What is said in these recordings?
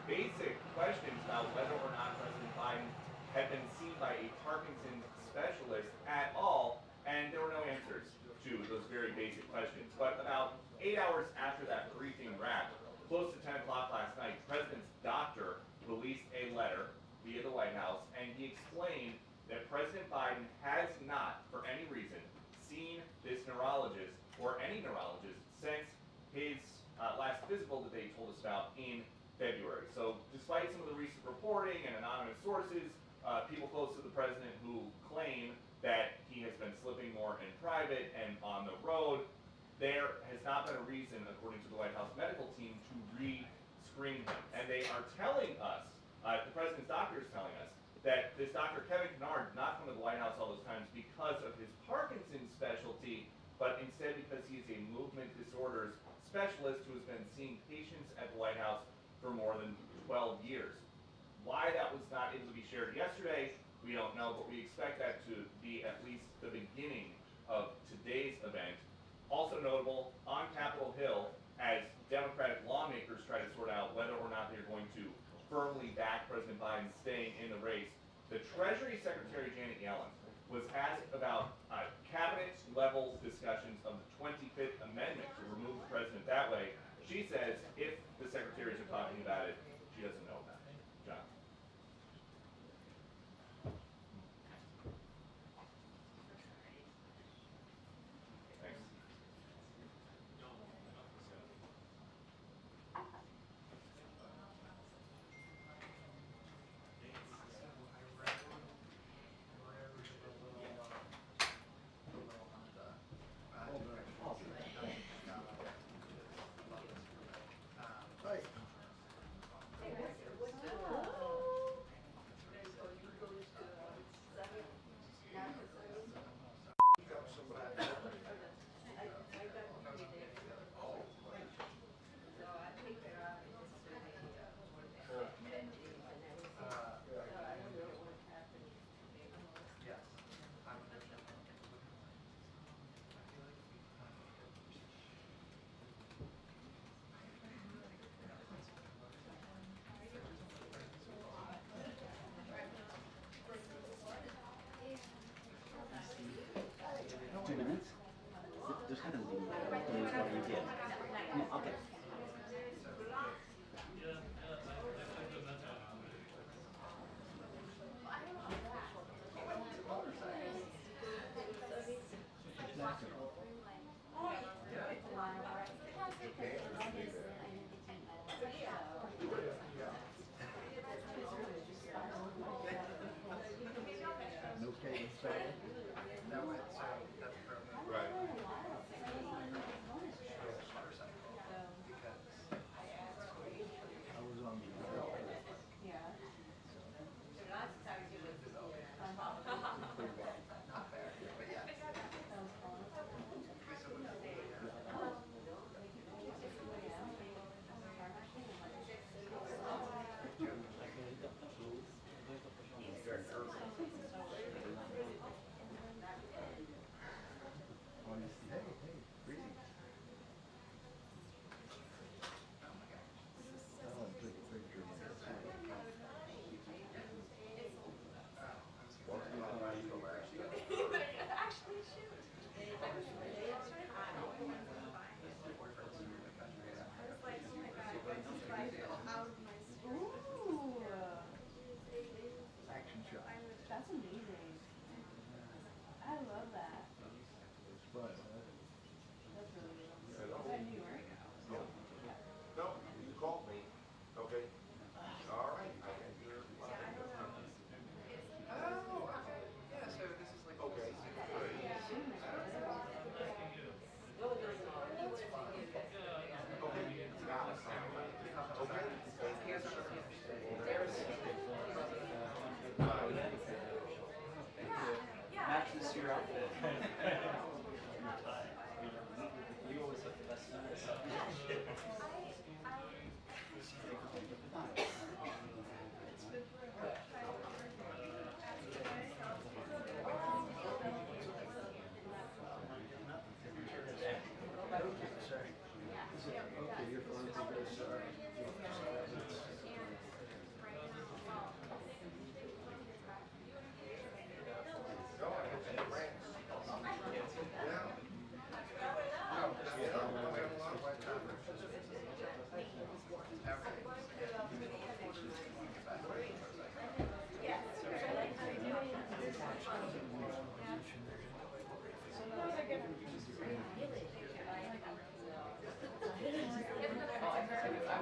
basic questions about whether or not President Biden had been seen by a Parkinson's specialist at all, and there were no answers to those very basic questions. But about 8 hours after that briefing wrapped, close to 10 o'clock last night, the president's doctor released a letter via the White House, and he explained that President Biden has not, for any reason, seen this neurologist or any neurologist since his last physical that they told us about in February. So despite some of the recent reporting and anonymous sources, people close to the president who claim that he has been slipping more in private and on the road, there has not been a reason, according to the White House medical team, to re-screen him. And they are telling us, the president's doctor is telling us, that this Dr. Kevin Kennard did not come to the White House all those times because of his Parkinson's specialty, but instead because he is a movement disorders specialist who has been seeing patients at the White House for more than 12 years. Why that was not able to be shared yesterday, we don't know, but we expect that to be at least the beginning of today's event. Also notable, on Capitol Hill, as Democratic lawmakers try to sort out whether or not they're going to firmly back President Biden staying in the race, the Treasury Secretary Janet Yellen was asked about cabinet-level discussions of the 25th Amendment to remove the president that way. She says if the secretaries are talking about it, she doesn't know about it. John. Thanks.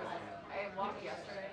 I walked yesterday.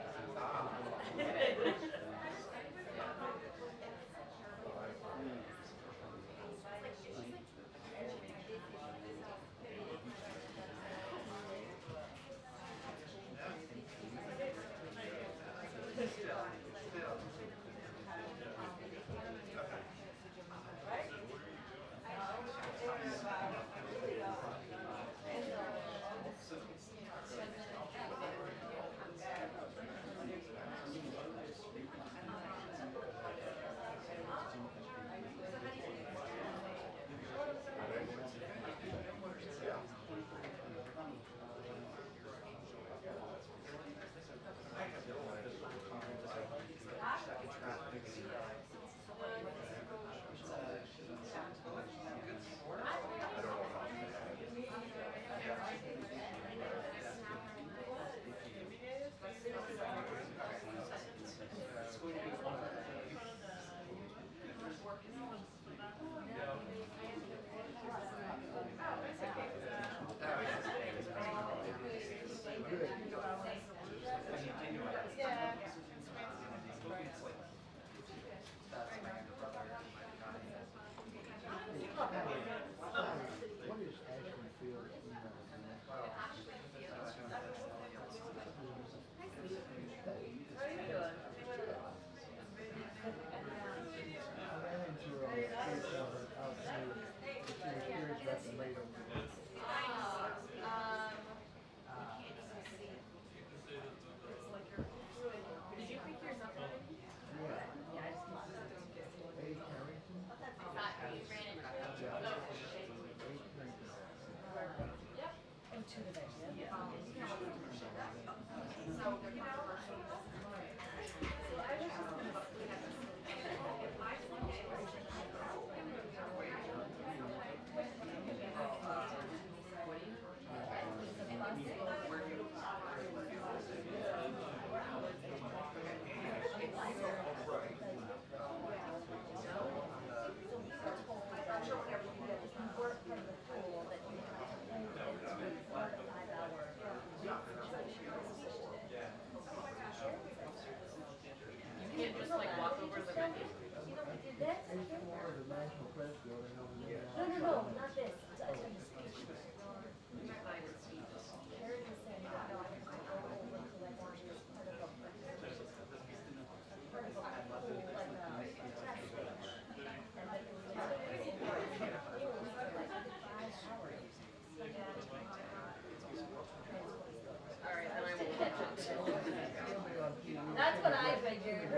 That's what I figured.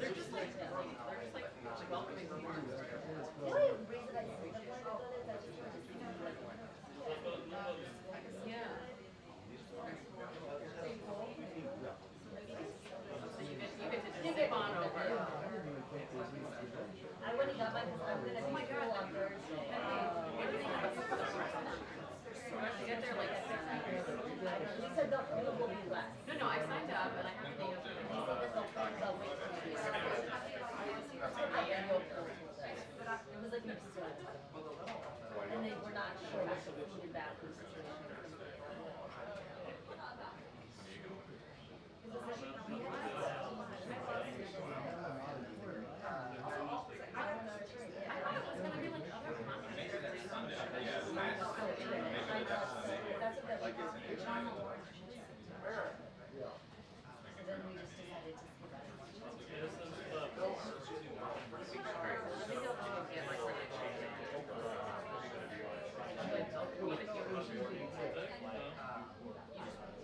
They're just like welcoming remarks. The only reason I think that's why they've done it, that's just Yeah. So you get to just sip on over. I wouldn't got mine because I'm gonna be school on Thursday. You have to get there like 6 He said the will be less. No, I signed up and I have to be up He said that they'll wait till the year. I am hopeful. It was like next to and they were not sure what the food and bathroom situation was.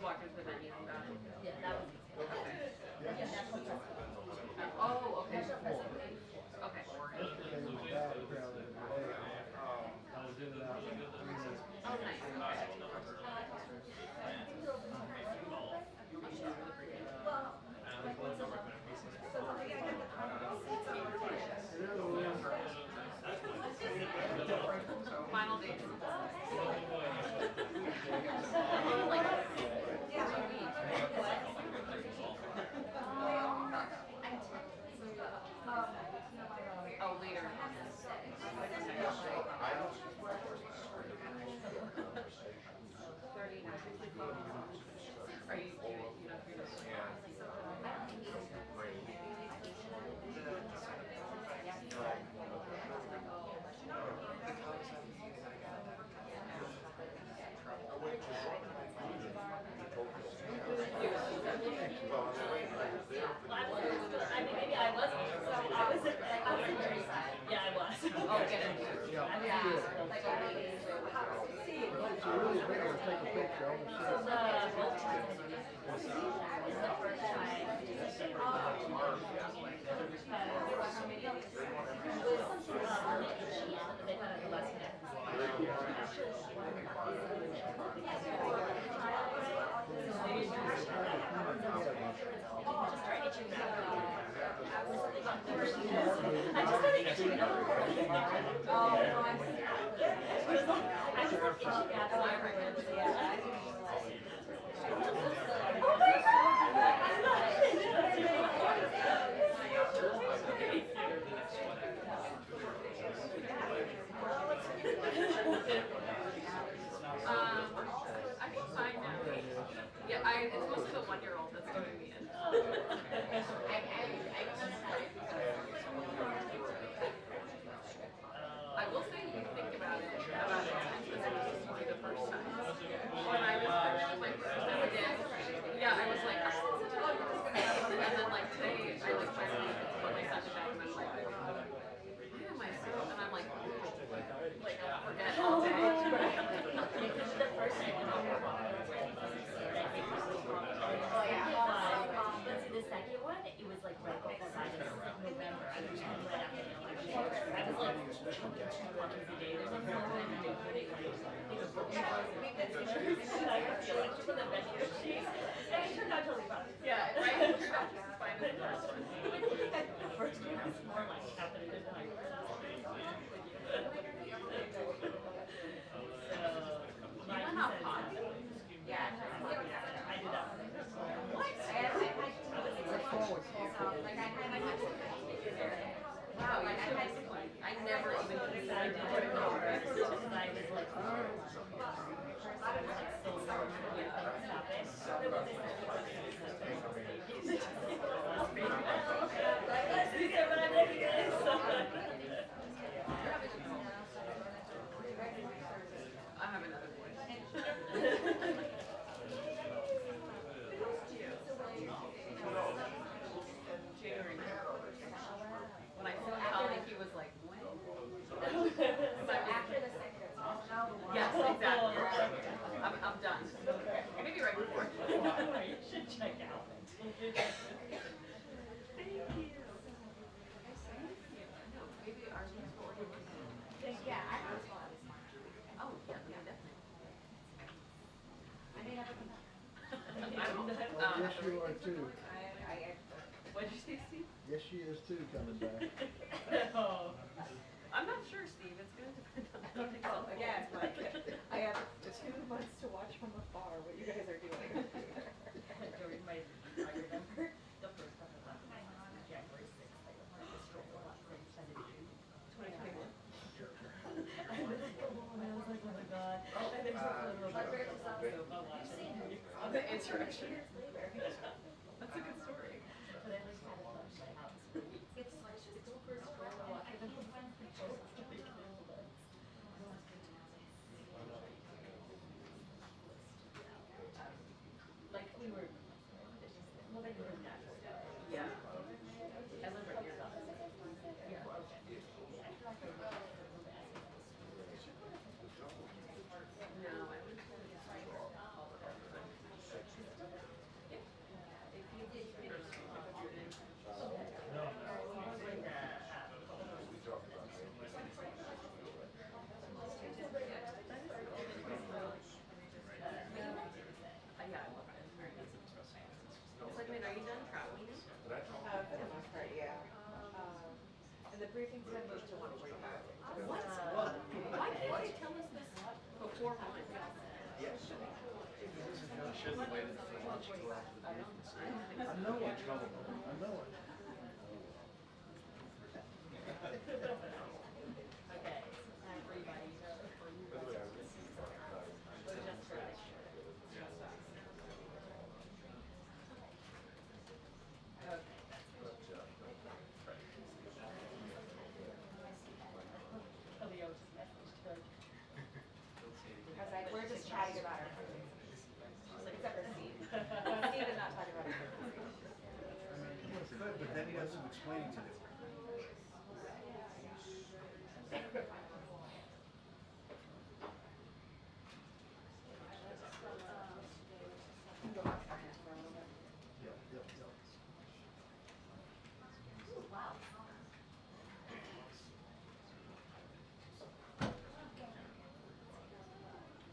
Walk into the venue and got it. Yeah, that was Oh, okay. Okay. Oh, nice. Final date. Like 3 weeks. Are you doing, you know, if you're I mean, maybe I wasn't. So I was very sad. Yeah, I was. oh, get it. It's really big, I'll take a picture, I want to see So it. both times it was the first time. They found out the last I just started itching up. Oh, no, I just itching up. So I remember, yeah. Oh my I feel fine now. Yeah, it's mostly the 1-year-old that's doing me in. I will say you think about it intentionally the first time. When I was there, like, yeah, I was like, and then like today, I like finally put my son to bed and I'm like, why am I so? And I'm like, I'll forget all day. The first time. Oh yeah. Let's see, the second one, it was like right outside of November. I was right after the election. I was like, the day there's a film and I did put it like a book. And I got feeling for the vendor sheet. And it turned out totally fine. Yeah, right. It turned out just fine as the first one. The first one was more like happening in high school. You know how hot? Yeah, I did that. What? Wow, you're so disappointed. I never even considered it. I was like, oh. Stop it. I have another voice. January. When I saw Colin, he was like, when? After the second. Yes, exactly. I'm done. Maybe right before. You should check out. Thank you. No, maybe ours was for Yeah, I know. oh, yeah, definitely. I may never come back. Yes, you are too. What'd you say, Steve? Yes, she is too, coming back. Oh. I'm not sure, Steve. It's going to depend on how they go. Again, like, I have 2 months to watch from afar what you guys are doing. I remember the first time I left January 6th. I wanted to stroll a lot from 2021. I was like, oh my god. And there's a photo of The insurrection. That's a good story. But I like had it left my house for weeks. It's like just go for a stroll and walk. And then we went for just to be cool. Like we were, well, they were natural. Yeah. I live right near that. Yeah, okay. Yeah, I feel like I was No, I went to yeah, I love it. It's like, wait, are you done traveling? For the most part, yeah. And the briefing's been moved to 1:45. What? Why can't they tell us this beforehand? I know it. I know it. okay. Everybody for you. Just for this. has some explaining to do.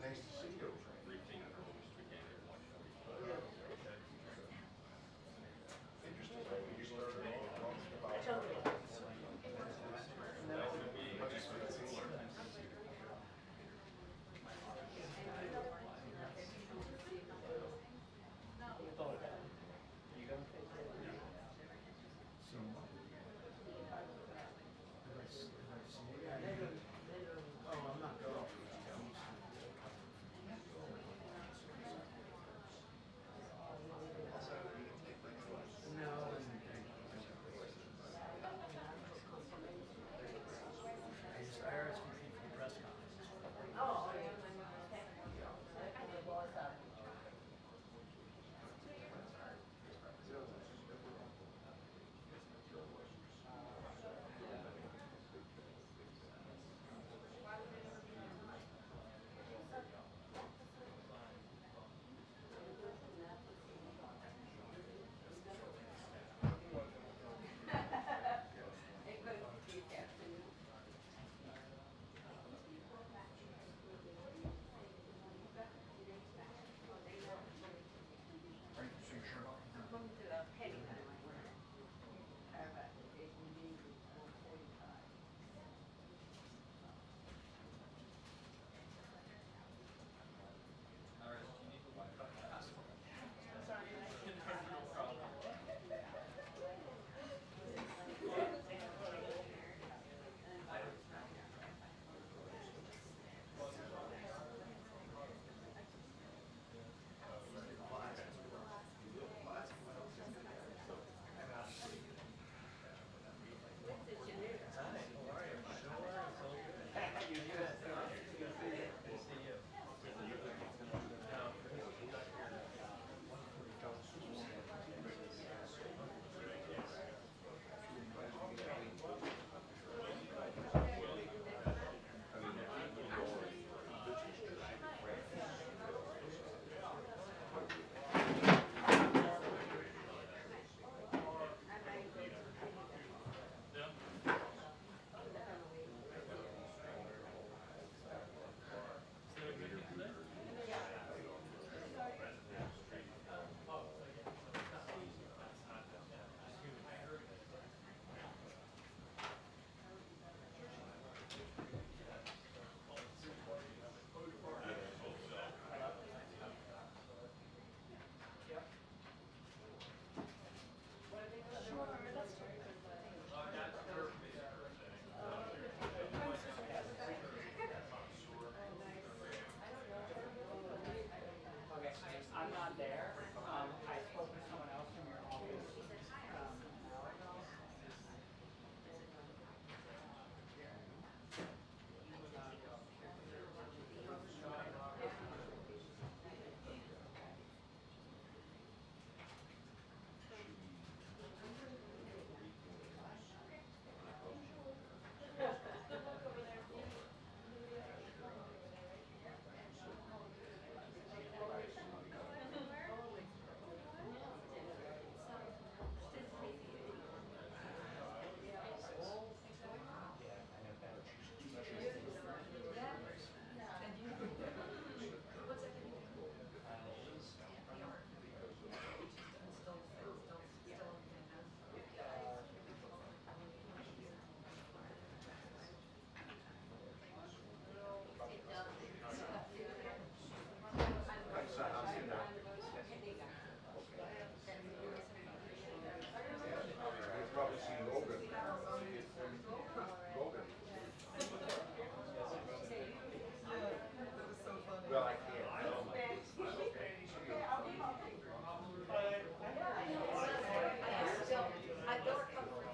Nice to see you. Interesting. You started off talking about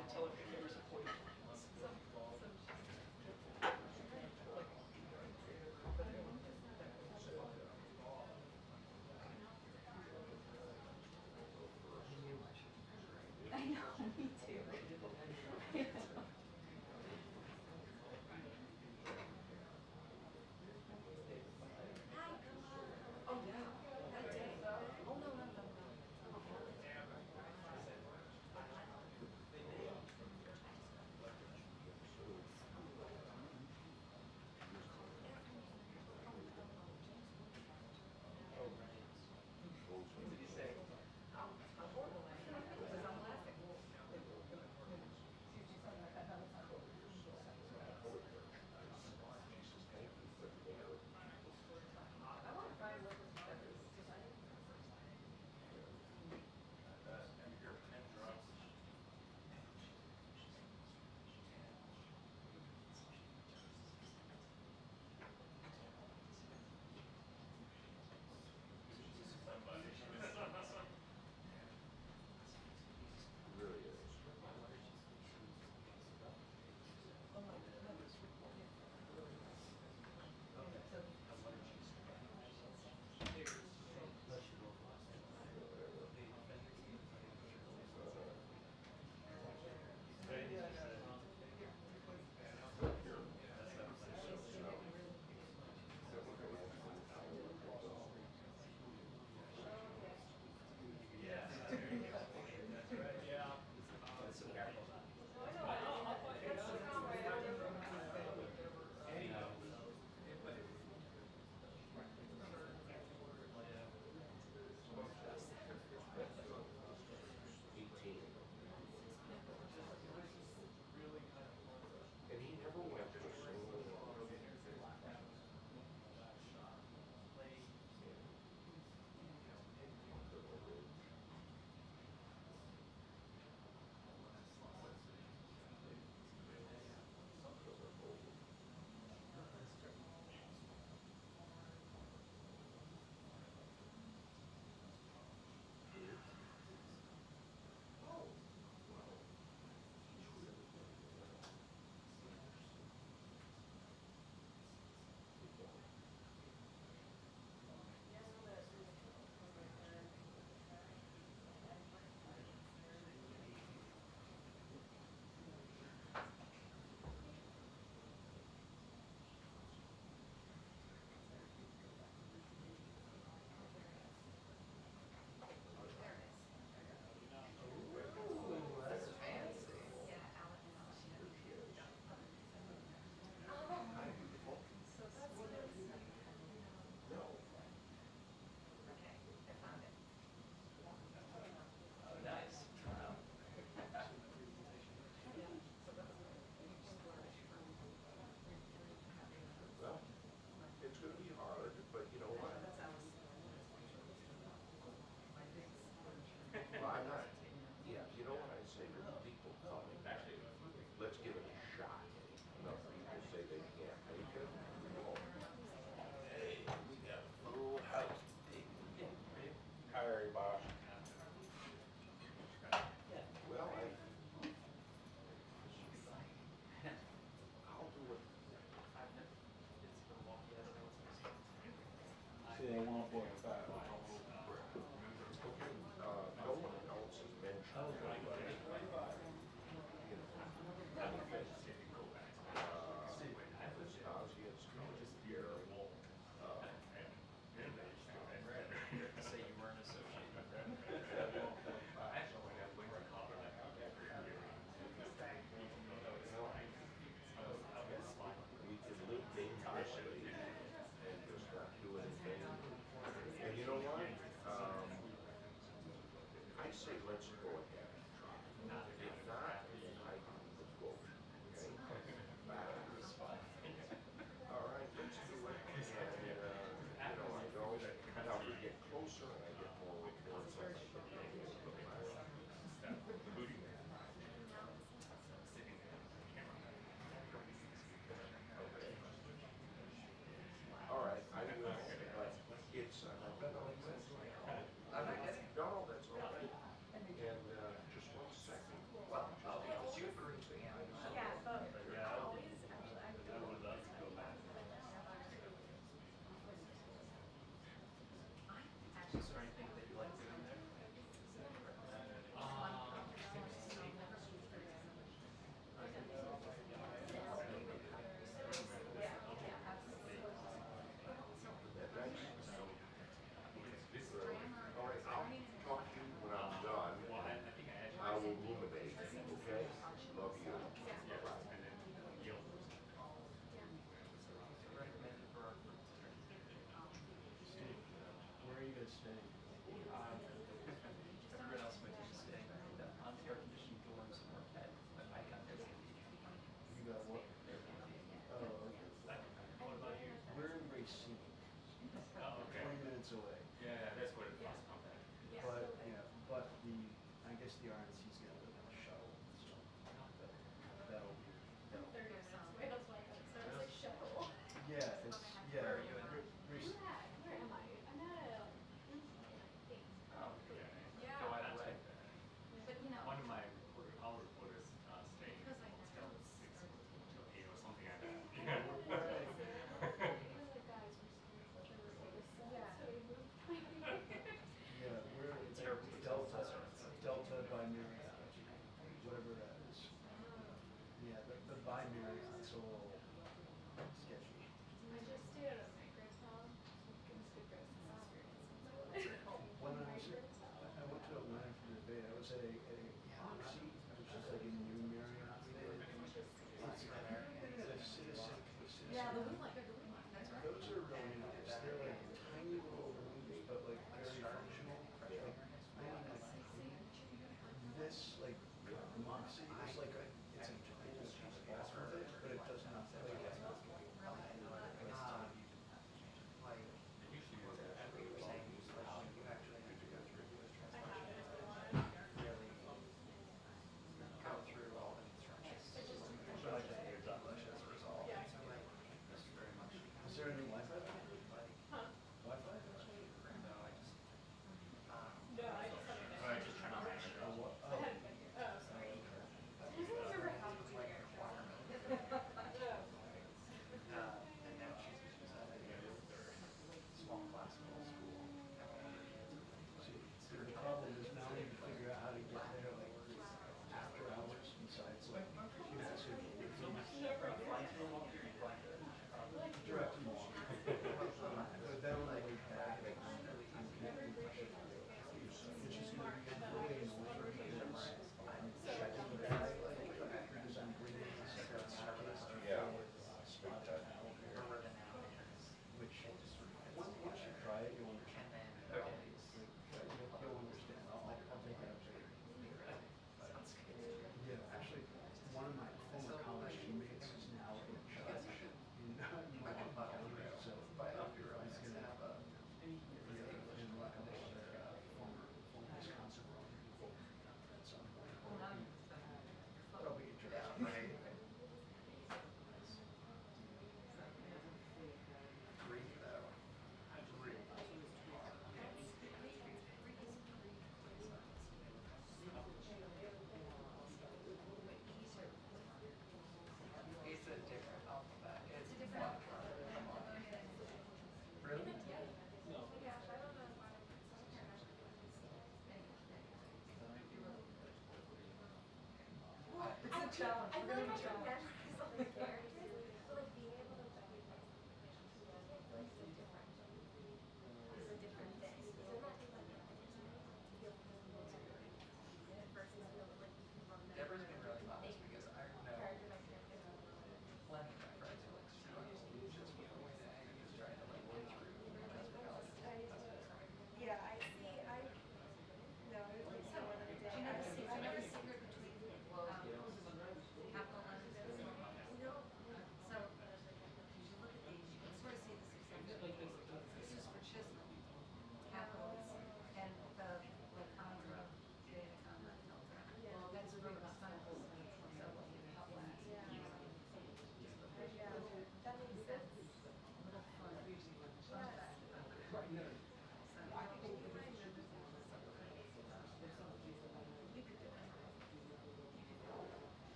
Until let's go ahead and try. If not, I will quote, okay? All right, let's do it. And, you know, I know that now we get closer and I get more reports. I think that maybe it's a little higher. Okay. All right, I will, but it's, no, that's all right. And, just 1 second. Yeah, but always, actually, I would love to go back. Is there anything that you like doing there? All right, I'll talk to you when I'm done. I will ruminate, okay? Love you. Recommended for our group. Steve, where are you guys staying? Everyone else might be staying on the air-conditioned dorms in Marquette, but I got there. You got what? Oh, okay. What about you? We're in Racine, Oh, 20 minutes away. Yeah, that's what it was. But, yeah, but I guess the RNC's got a little shuttle, so that'll be, yeah, it's, yeah. Where are you in? Racine. Oh, go either way. One of my college reporters stayed until 6 until 8 or something like that. Yeah, we're, it's Delta by Marriott, whatever that is. Yeah, the by Marriott's a little sketchy. When I went to Atlanta for the day, I was at a Oxy, which is like a new Marriott. The citizen. Yeah, the moonlight, the moonlight, that's right. Those are really nice. They're like tiny little rooms, but like very functional. Like, I mean, like this, like Moxie is like it's a total off of it, but it does not like it's not. Is there any Wi-Fi? Wi-Fi? Oh, what? Oh. And now she's at a small classical school. See, the problem is now we need to figure out how to get there like after hours besides like direct and long. But then on the way back, I'm connecting to shit. Which is gonna be really annoying because I'm checking the bag because I'm bringing a separate suitcase to spot out here. Which, once you try it, you'll understand. Okay. You'll understand. I'll take it up to you. Yeah, actually, one of my former college teammates is now a judge in Michigan County, so he's gonna have a, and a couple other former Wisconsin people at some point. That'll be interesting. Breathe though. It's a different alphabet. It's one. Come on. Really? It's a challenge. We're gonna be challenged. Deborah's been really modest because I know plenty of my friends who like struggle just with the way that I just trying to like get through Yeah, I see, no, it takes more than a day.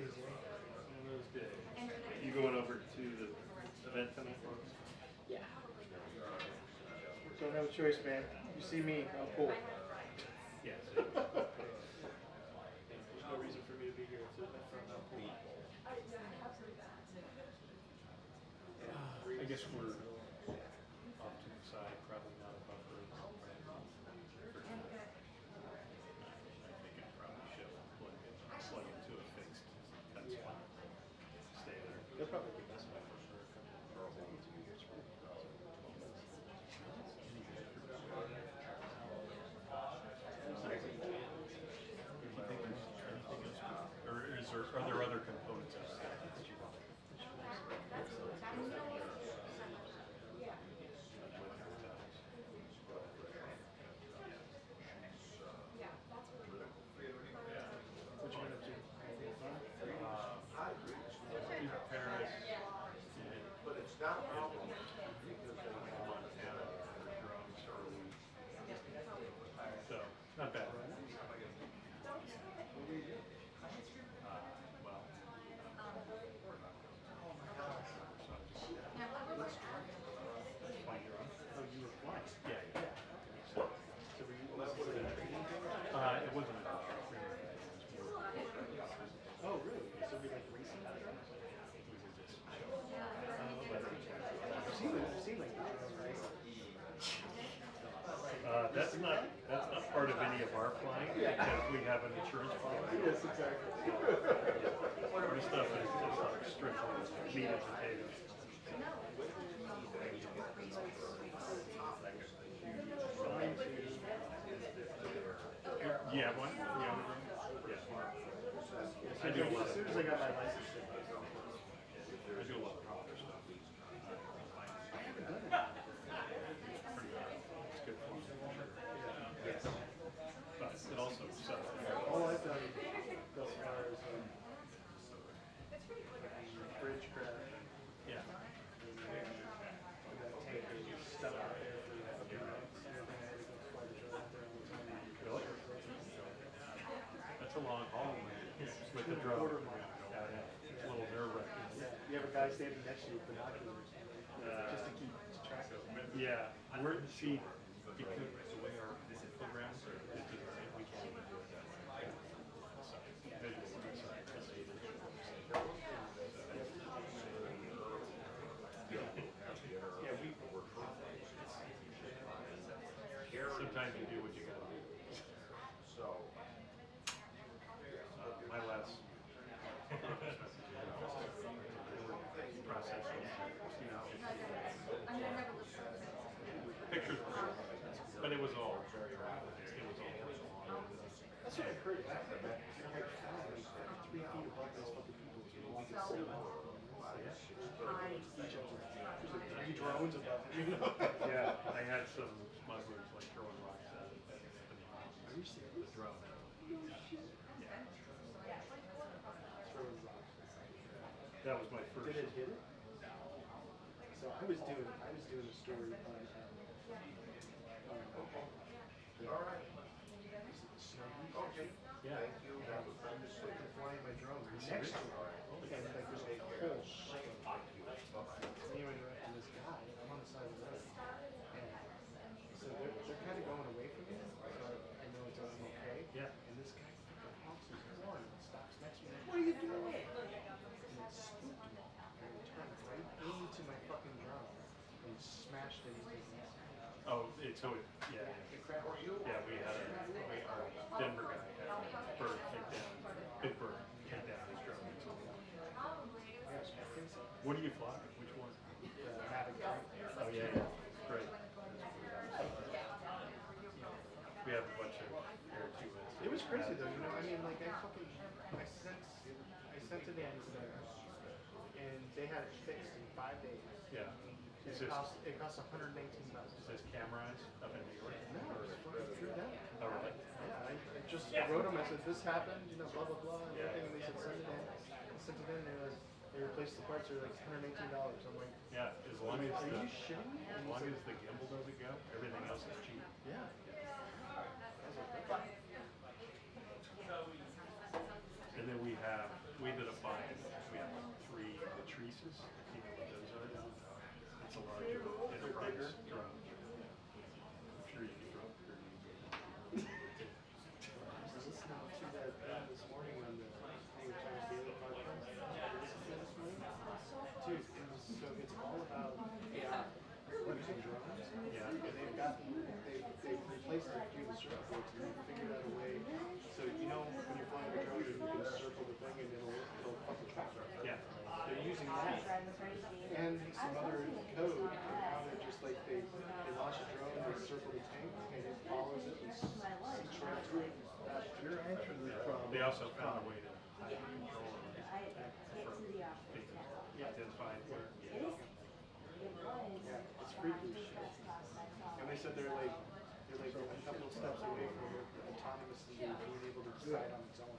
days, eh? One of those days. You going over to the event tonight? Yeah. Don't have a choice, man. You see me, I'm cool. Yeah. So there's no reason for me to be here if there's no front up. I guess we're off to the side, probably not a buffer. I think I probably should plug into a fixed. That's fine. Stay there. They'll probably be best way for sure. Or are there other components of that that you want? What you been up to? Anything fun? Paris. But it's not a problem. Montana for drones early. So, not bad. Well, flying drone. Oh, you were flying? Yeah. So were you, was it a training thing? It wasn't a Oh, really? So we like racing on drones? I've seen like the drone, right? That's not part of any of our flying because we have an insurance policy. Yes, exactly. Our stuff is just like strictly meat and potatoes. Yeah, one. Yeah. I do a lot As of. soon as I got my license, I do a lot of other stuff. I haven't done it. It's good fun. Yes. But it also sucks. All I've done thus far is bridge crash. Yeah. And that tank is stuck out there for fucking months. And then I had to go fly the drone out there all the time. Really? That's a long haul, man. With the drone. Quarter mile. Yeah. It's a little nerve-wracking. Yeah. You have a guy standing next to you with binoculars just to keep track of him. Yeah. We're, see, because the way our programs are, it's just, we can't even do it that way. So, visual inside. Yeah, we Sometimes you do what you gotta do. So, My last process was, pictures were good, but it was all very rapid. It was all that's what I heard. I heard that. I found like 3 feet above those fucking people. So you could see them. Each other. There's like 3 drones above them, you know? Yeah, I had some smugglers like throwing rocks at it. Are you serious? The drone. Yeah. Throwing rocks. That was my first. Did it hit it? So I was doing a story on all right. Okay. Yeah. Thank you. Have a fun I'm flying my drone next to it. And like there's a whole shit of anyway, and this guy, I'm on the side of the road. And so they're kind of going away from me, so I know it's okay. Yeah. And this guy fucking honks his horn and stops next to me. What are you doing? And it spooked me. And it turned right into my fucking drone and smashed it into his neck. Oh, yeah. Yeah, we had our Denver guy had a bird take down, big bird take down his drone. What do you fly? Which one? Mavic 3. Oh yeah, great. We have a bunch of Air 2s. It was crazy though, you know. I mean, like I sent it in to them, and they had it fixed in 5 days. Yeah. It cost $118. Is this cameras up in New York? No, it was fucking through them. Oh really? Yeah, I wrote them. I said this happened, you know, blah blah blah, and everything. And they said send it in. I sent it in. They replaced the parts. They're like $118. I'm like, Yeah. As long as are the you shitting me? as long as the gimbal doesn't go, everything else is cheap. Yeah. And then we ended up it's a larger enterprise drone. I'm sure you can drop pretty easily. I was listening to that this morning on the New York Times Daily podcast. Did you listen to it this morning? Dude, it's all about AI using drones. Yeah. And they've replaced a few of the circuit boards and they've figured out a way. So you know when you're flying a drone, you can circle the thing and it'll fucking track it. Yeah. They're using that and some other code, and now they're just like they launch a drone, they circle the tank, and it follows it and seeks right through it. Your answer to this problem. They also found a way to hide the controller from being identified where. Yeah, it's freaky as shit. And they said they're like a couple of steps away from autonomously being able to decide on its own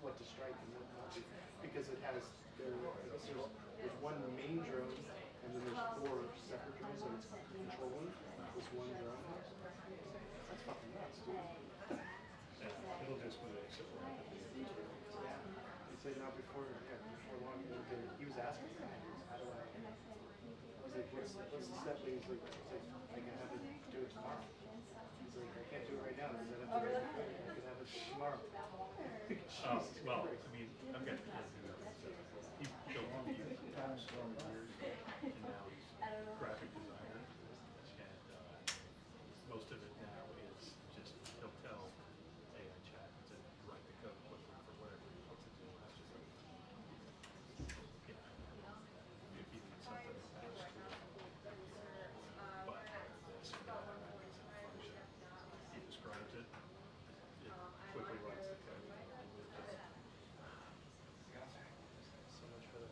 what to strike and what not to, because it has there's one main drone and then there's 4 separate drones that it's controlling this one drone. That's fucking nuts, dude. Yeah, it'll just move so rapidly. Yeah. He said now before long he was asking me, how do I was like, what's the step that he's like, I can have it do it tomorrow. He's like, I can't do it right now because I have to wait. I can have it tomorrow. Oh, well, I mean, I've got the kid who he built on the past 12 years, and now he's a graphic designer, and most of it now is just, he'll tell AI chat to write the code quickly for whatever he wants to do. That's just like, if you need something fast, but this function, he describes it, it quickly writes the code. So much for the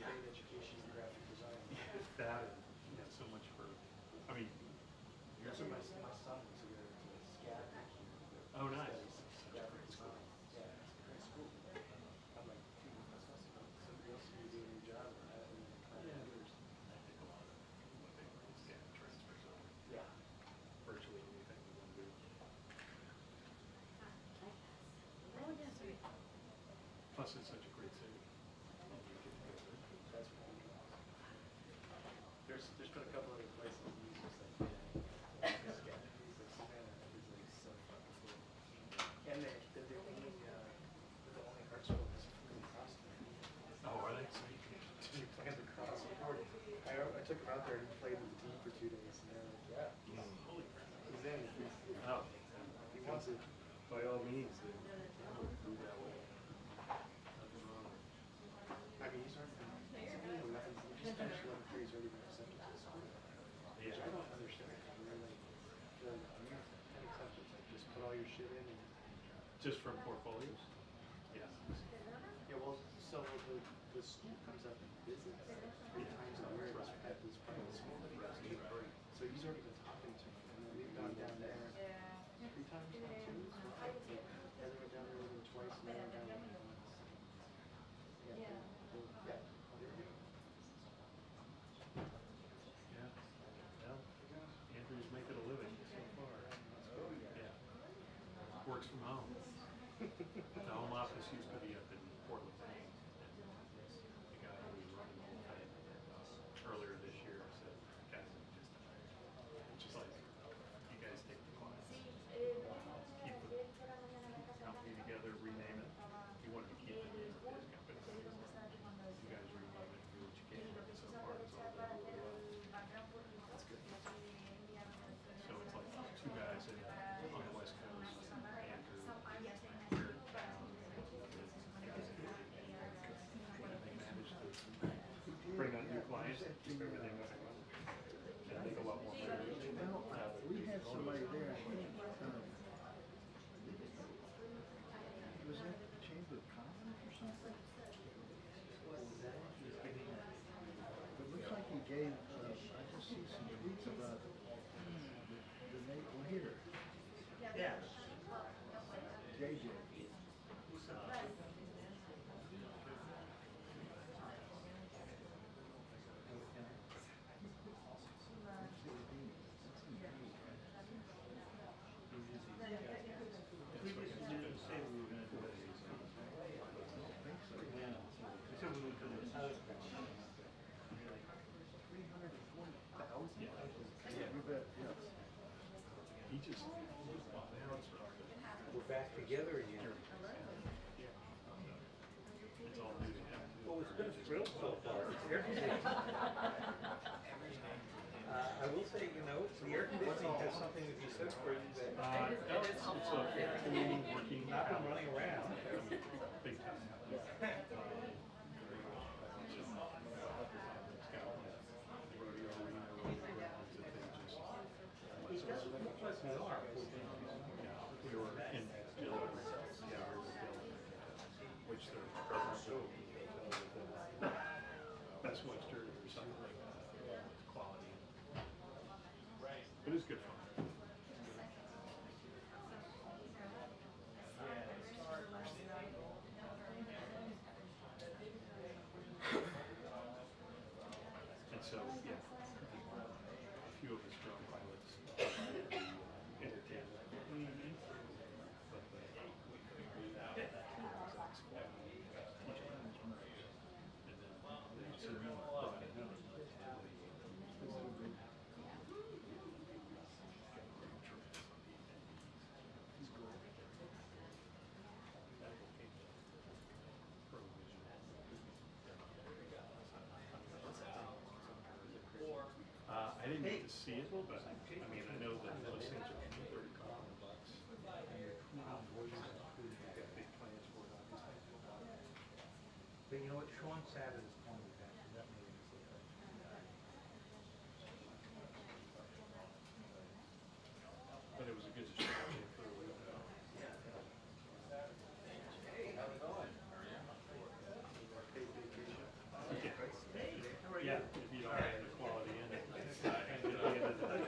great education in graphic design. That and so much for, I mean, So my son was here to SCAD. oh nice. Such a great school. Yeah, it's a great school. I'm like, dude, that's awesome. Somebody else can be doing your job or having computers. I think a lot of what they scan transfers over Yeah. virtually anything we want to do. Plus it's such a great city. That's what I'm doing. There's been a couple other places that use this like SCAD. He's like Savannah. He's like so fucking cool. And they're the only art school that's free costume. Oh, are they? He played the cross board. I took him out there and he played with the team for 2 days and they're like, yeah, Holy crap. he's in. Oh, He wants it. by all means, then I would do that way. Nothing wrong with it. I mean, he's already been, he just finished 11th grade, he's already been accepted to the school. Which I don't understand. They're like, you can accept it, like just put all your shit in and. Just from portfolios? Yeah. Yeah, well, so the school comes up and visits 3 times a year at this private school that he goes to. So he's already been talking to him, and then we've gone down there 3 times now too. Like, Heather went down there with him twice, and then I went down there once. Yeah. Yeah. Oh, there we go. Yeah. Well, Andrew's making a living so far. Yeah. Works from home. The home office used to be up in Portland, Maine. And the guy who was running the whole thing earlier this year said, guys, just like, you guys take the clients, keep the company together, rename it. He wanted to keep the name of his company. You guys rename it, do what you can. So far, it's all done really well. That's good. So it's like 2 guys on the West Coast, Andrew, here in town, guys in and they manage to bring on new clients, keep everything up and running. And I think a lot more money. Well, we had somebody there, I think, was that the Chamber of Commerce or something? It looks like he gave, I just see some tweets about the NATO here. Yeah. JJ. grill so far. It's air conditioning. I will say, you know, the air conditioning has something to be said for you that It is helpful. it's a full working, not been running around. Big time. We were in Bill, which they're Best Western or something like that. Quality. It is good fun. And so, yeah, a few of us drone pilots provided the entertainment. But I didn't get to see it, but I mean, I know that those things are $30 bucks. Big plans for it, obviously. But you know what, Sean Savage is calling me back, so that made me say that. But it was a good distraction for a little bit. Hey, how's it going? Paid vacation. Yeah, if you don't have the quality in it. And at the end of the day, and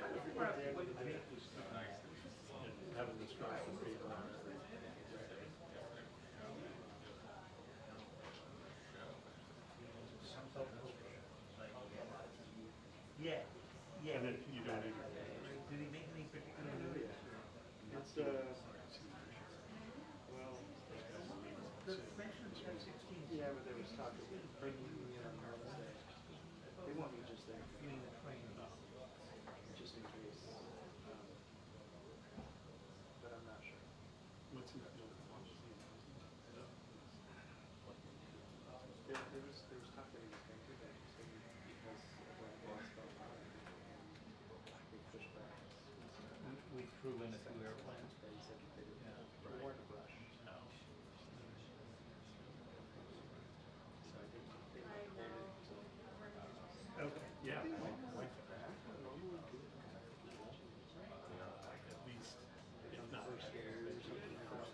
having the stress of people. Yeah, yeah. And then you don't even. Did he make any particular movies? It's, well, The mention of 16. Yeah, but there was talk of bringing me in on Thursday. They want me just there, You mean the train? just in case. But I'm not sure. what's his deal? There was talk that he was going to do that, so because of what the boss felt about it, and they pushed back. We flew in a few airplanes. But he said that they didn't, Yeah. they weren't a rush. No. So I think they might hold it until. Okay, yeah. Normally do. At least, if On the not. first day or something like that.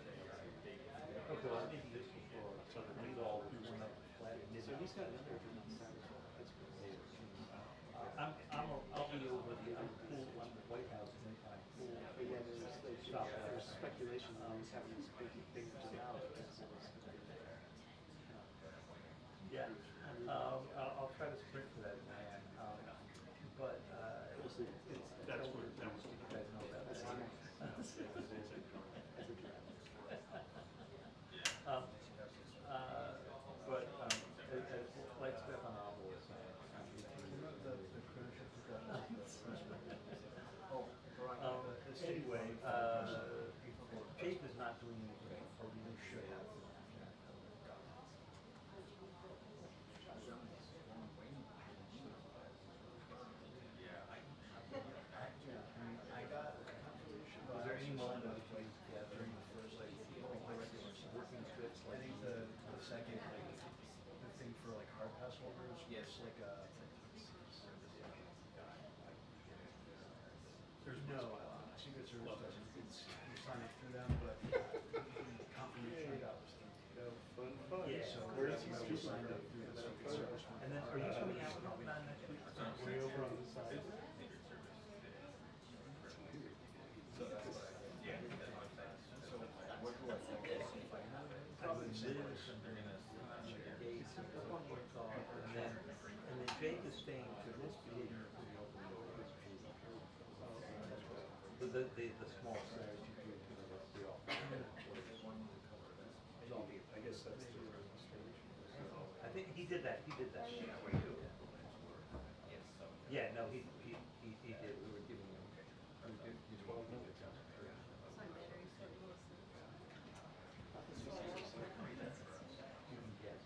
Okay, well, I did this before. So the We main all goal is- went up flat and So he's got another one on Saturday. That's great. I'll be over the, I'm pool, I'm the White House, and I'm pool. But yeah, there's speculation that he's having this big thing to the house. Yeah, I'll try to sprint for that, man. But, it's, That's what, that was. you guys know that. That's on it. As like Stefan Abel was saying. Anyway, Jake is not doing anything, or we should have. Was there any moment of like during the first like working trips? I think the second, like, the thing for like hard pass holders was like there's no Secret Service doesn't, you sign up through them, but confirmation got was Fun. Yeah, so where that's is he why we signed up through the Secret Service one. And then are you coming out next week? Way over on the side. Probably lives and then Gates and then Jake is staying to this behavior for the open doors. The small size you do, the I guess that's the. I think he did that. Yeah, no, he did. We were giving him 12 minutes. You can guess.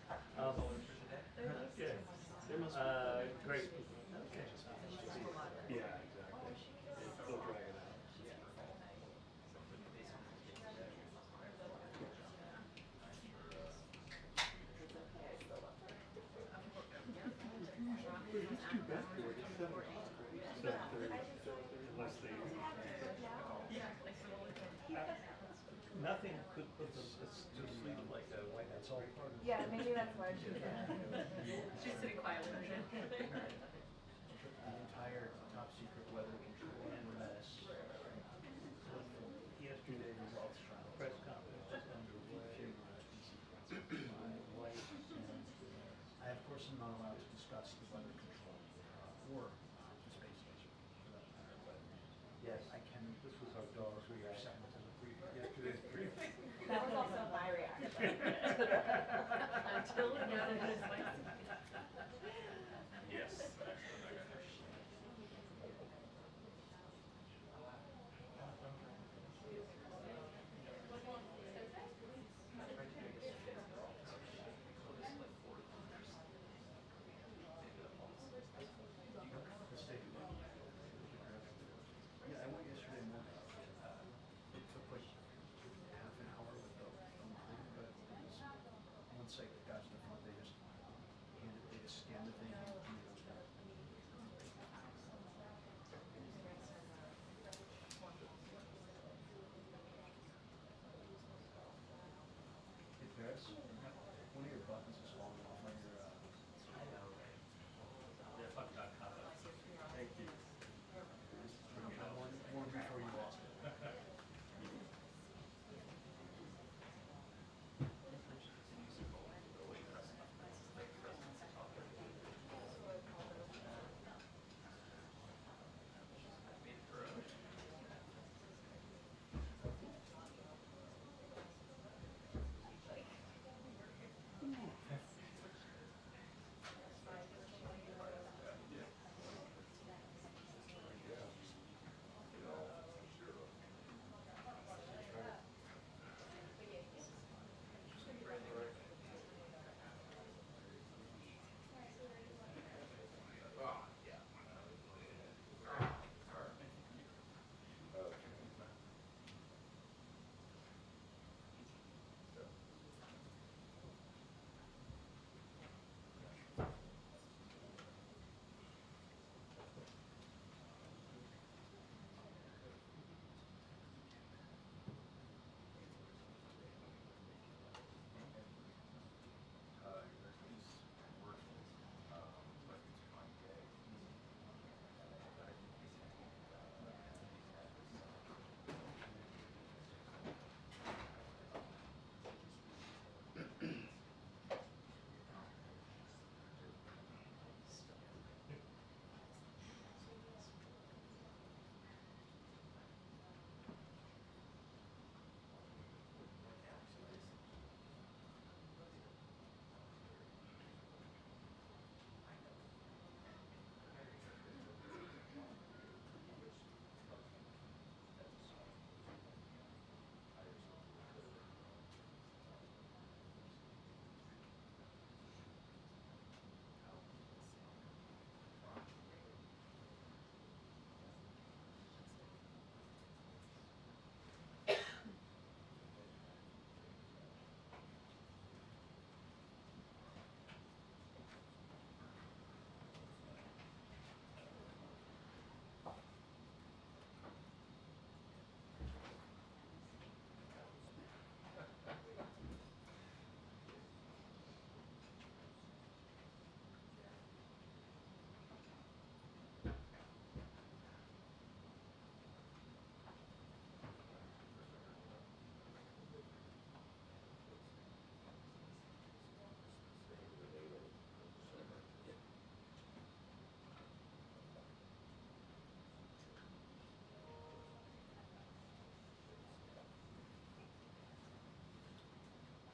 it's all part of. Yeah, maybe that's why she's. She's sitting quietly. The entire top secret weather control apparatus. Yesterday, press conference is underway. My wife and I, of course, am not allowed to discuss the weather control or the space station for that matter, but yes, I can. This was our dog's reaction to the briefing, yesterday's briefing. That was also my reaction. Until it got into his spicy. Yes. Yeah, I went yesterday morning. It took like half an hour with the phone thing, but it was, once I got to the front, they just scanned the thing and it was done. Hey, Paris, one of your buttons is falling off on your, I know, right? Yeah, fuck got caught up. Thank you. Warn before you lost it.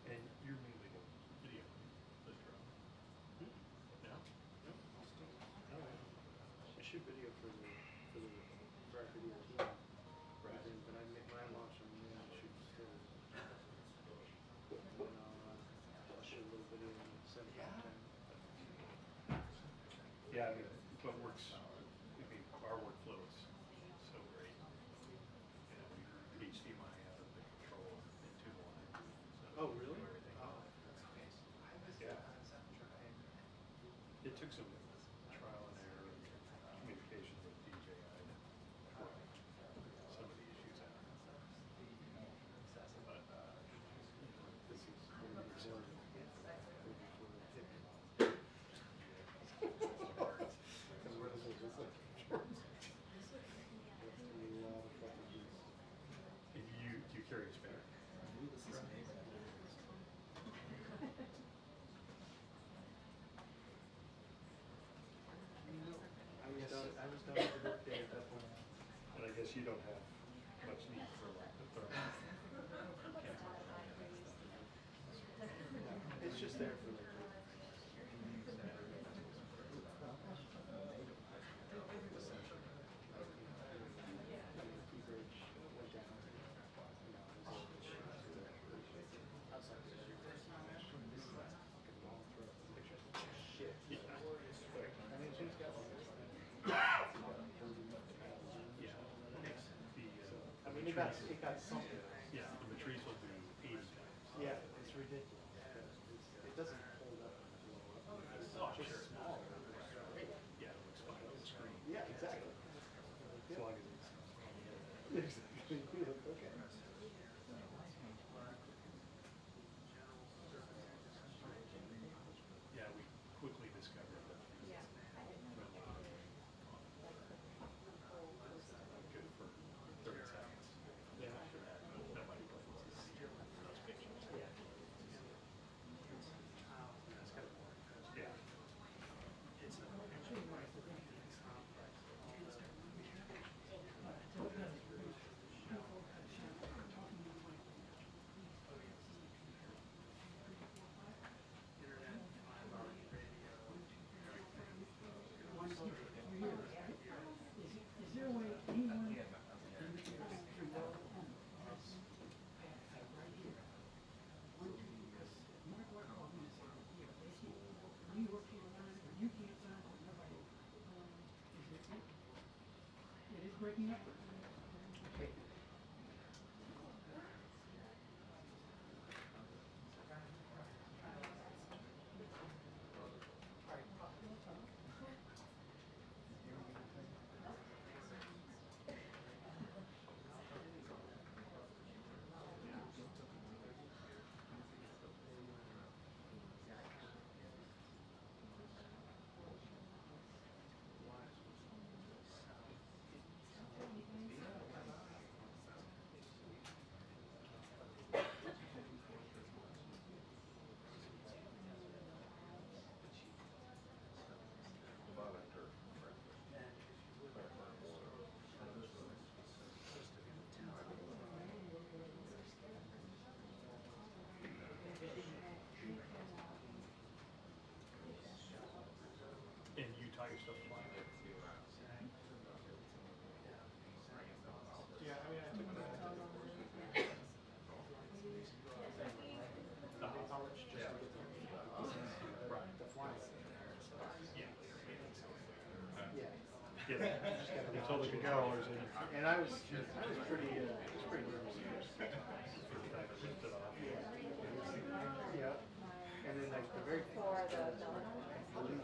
And you're mainly a video, the drone. No? No? No, I shoot video for the track video team. Right. But when I launch them, then I shoot still. And then I'll shoot a little video and send it out. Yeah, I mean, what works, I mean, our workflow is so great. You know, we HDMI out of the control into the line. So Oh, really? everything. Oh. Yeah. It took some trial and error and communication with DJI to work some of the issues out. But this is there for like. It got something. Yeah, the Matrice will do 80 times. Yeah, it's ridiculous. It doesn't hold up. It's just small. Yeah, it looks fine on the screen. Yeah, exactly. As long as it's. Exactly. Okay. Yeah, we quickly discovered that. Yeah. Good for 30 seconds. Yeah. After that, nobody wants to see those pictures. Yeah. That's kind of boring. Yeah. It's a Is there a way anyone can New York can't sign it, or you can't sign it, nobody, it is breaking up. And you tie your stuff flat. Yeah, I mean, I took that. College just to get the flying. Yeah. Yeah. Yeah. You told the controllers and And I was pretty nervous. first time I ripped it off. Yeah. And then like the very For the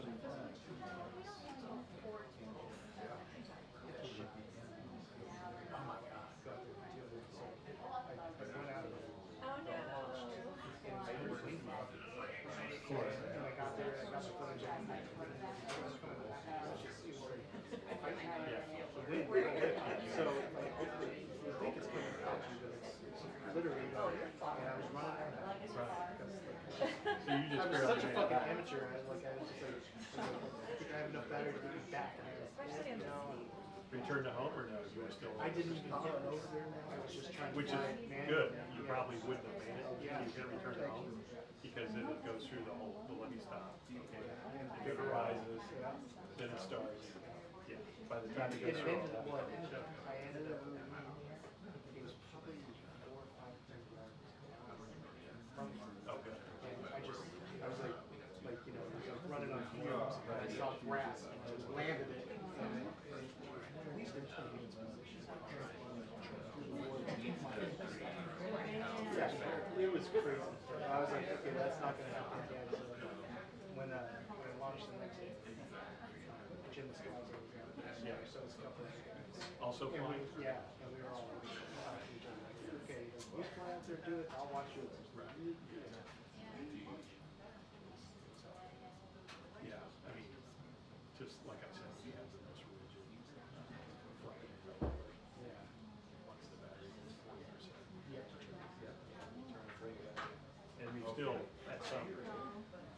oh my God. So I went out of Oh no. and I got there, I got the footage and I was coming back. So like you think it's coming out, but it's literally and I was running out of So you just I was barely such a made it fucking back. amateur. I was just like, I think I have enough battery to get me back. And I was Especially in the Return to home or no? You were still. I didn't even get over there now. I was just trying Which to is find man. good. You probably wouldn't have made it. Yeah. You can return to home because then it goes through the whole, the let me stop. Okay. If it rises, then it starts. Yeah. By the time it goes through all that. I ended up, it was probably 4 or 5 yards from Oh, good. and I was like, you know, I was running on fumes, and I saw grass, and I just landed it, and at least in 20 minutes position. Yeah, it was crazy. I was like, okay, that's not gonna happen again. So when I launched the next day, Jim the Scouts so stuff like Also and flying? and we were all like, okay, you fly out there, do it, I'll watch you. Yeah, I mean, just like I said, we have the most rigid flight. Yeah. Once the battery is 40%. Yeah. And we still, at some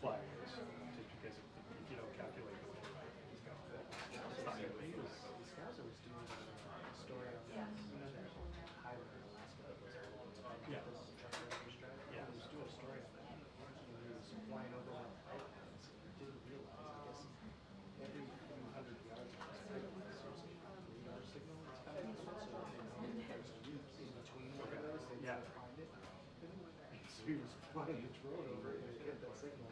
fly areas, just because if you don't calculate the wind, it's not going to be. The Scouts was doing a story on that. You know, that highway in Alaska was all Yeah. truck drivers drive. Yeah. He was doing a story on that. And he was flying he was flying the drone over it and it hit that signal.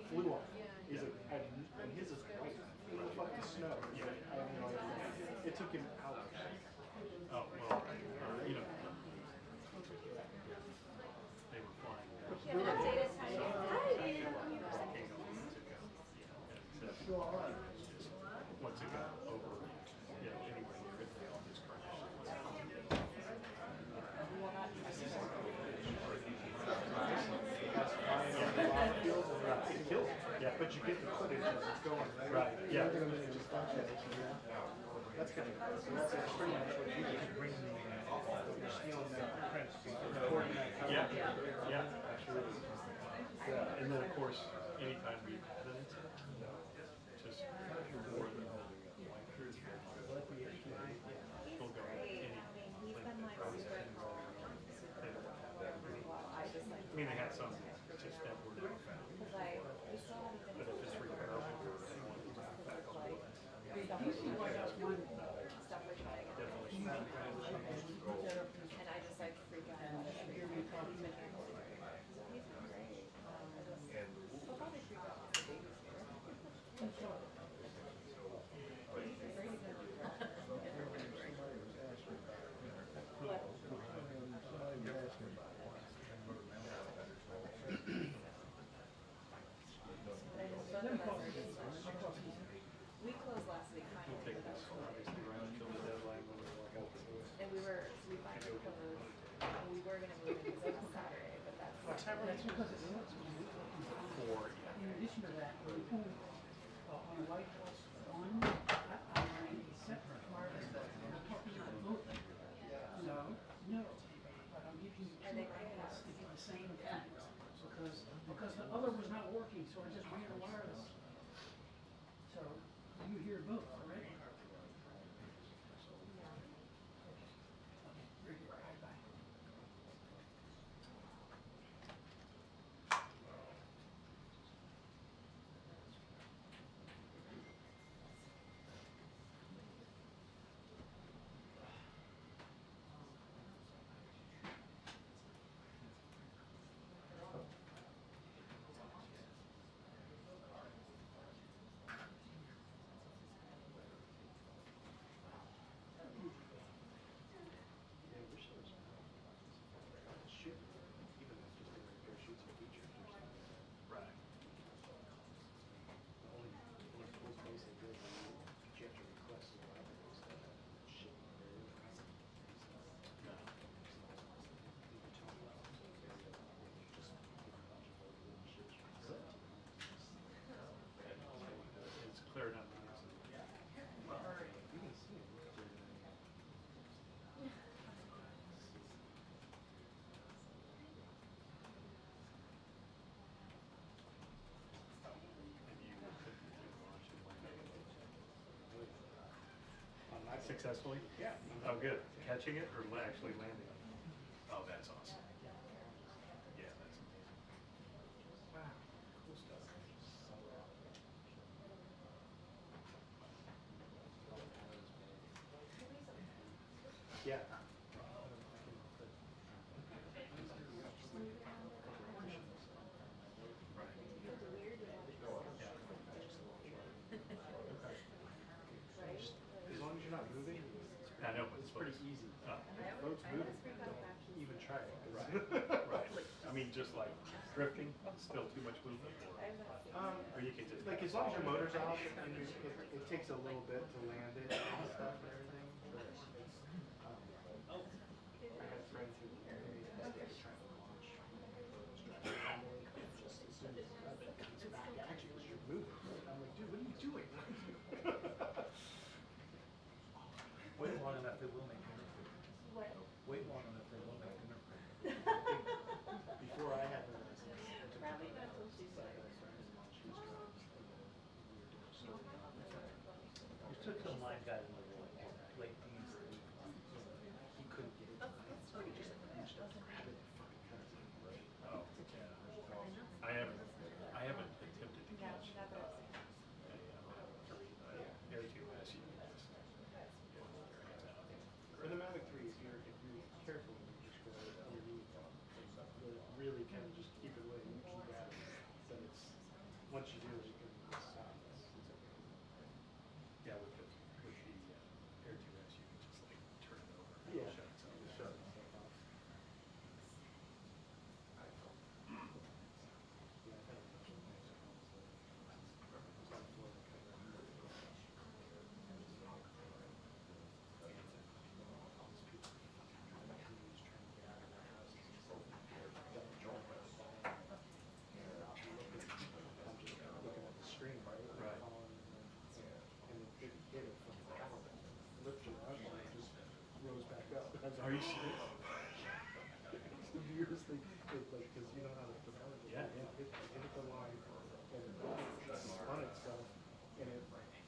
Flew off. He's like, and his is white. It was fucking snow. Yeah. I have no idea. It took him hours. Oh, well, you know, they were flying. You have an updated time. Hi. Once it got over, you know, anywhere near it, they all just crashed. It kills it. Yeah, but you get the footage as it's going. Right. Yeah. That's kind of cool. So that's pretty much what you can bring the stealing that print, recording that. Yeah. Yeah. Absolutely. Yeah. And then of course, anytime we've had an incident, just more than we'll go any. He's been my favorite. I mean, they had some just that were never found. We still haven't been. But if it's repairable, they want to back on the list. Stuff we're trying to get. And I just like freak out about it. He's been great. He'll probably freak out because the baby's here. We closed last week finally. Take this obviously around till the deadline when we walk out the door. And we finally closed. And we were gonna move it because it was Saturday, but that's. That's because it's, Or, yeah. in addition to that, on a lighthouse one, I ran a separate harvest, I'm talking about both. No, but I'm giving you two outlets to get the same thing, because the other was not working, so I just ran a wireless. So, you hear both, correct? Very good, bye-bye. It's clear enough. Successfully? Yeah. Oh, good. Catching it or actually landing it? Oh, that's awesome. Yeah, that's amazing. Wow. Cool stuff. Yeah. As long as you're not moving, I know, but it's pretty easy. Oh. Boats moving, don't even try it. Right. I mean, just like drifting, still too much movement. Or you can just. Like as long as your motor's off, and it takes a little bit to land it and stuff and everything. But, I had friends who they were trying to launch just as soon as it comes back, actually, you're moving. I'm like, dude, what are you doing? Wait long enough, it will make an interference. What? Wait long enough, it will make an interference. Before I had the license. Probably not till she's like. You took some line guy in the late teens. He couldn't get it. Oh, yeah. I haven't attempted to catch air tube bass yet. For the Mavic 3, if you're careful, you just go underneath the really like, cause you know how the propeller just Yeah. hit the line and it spun itself and it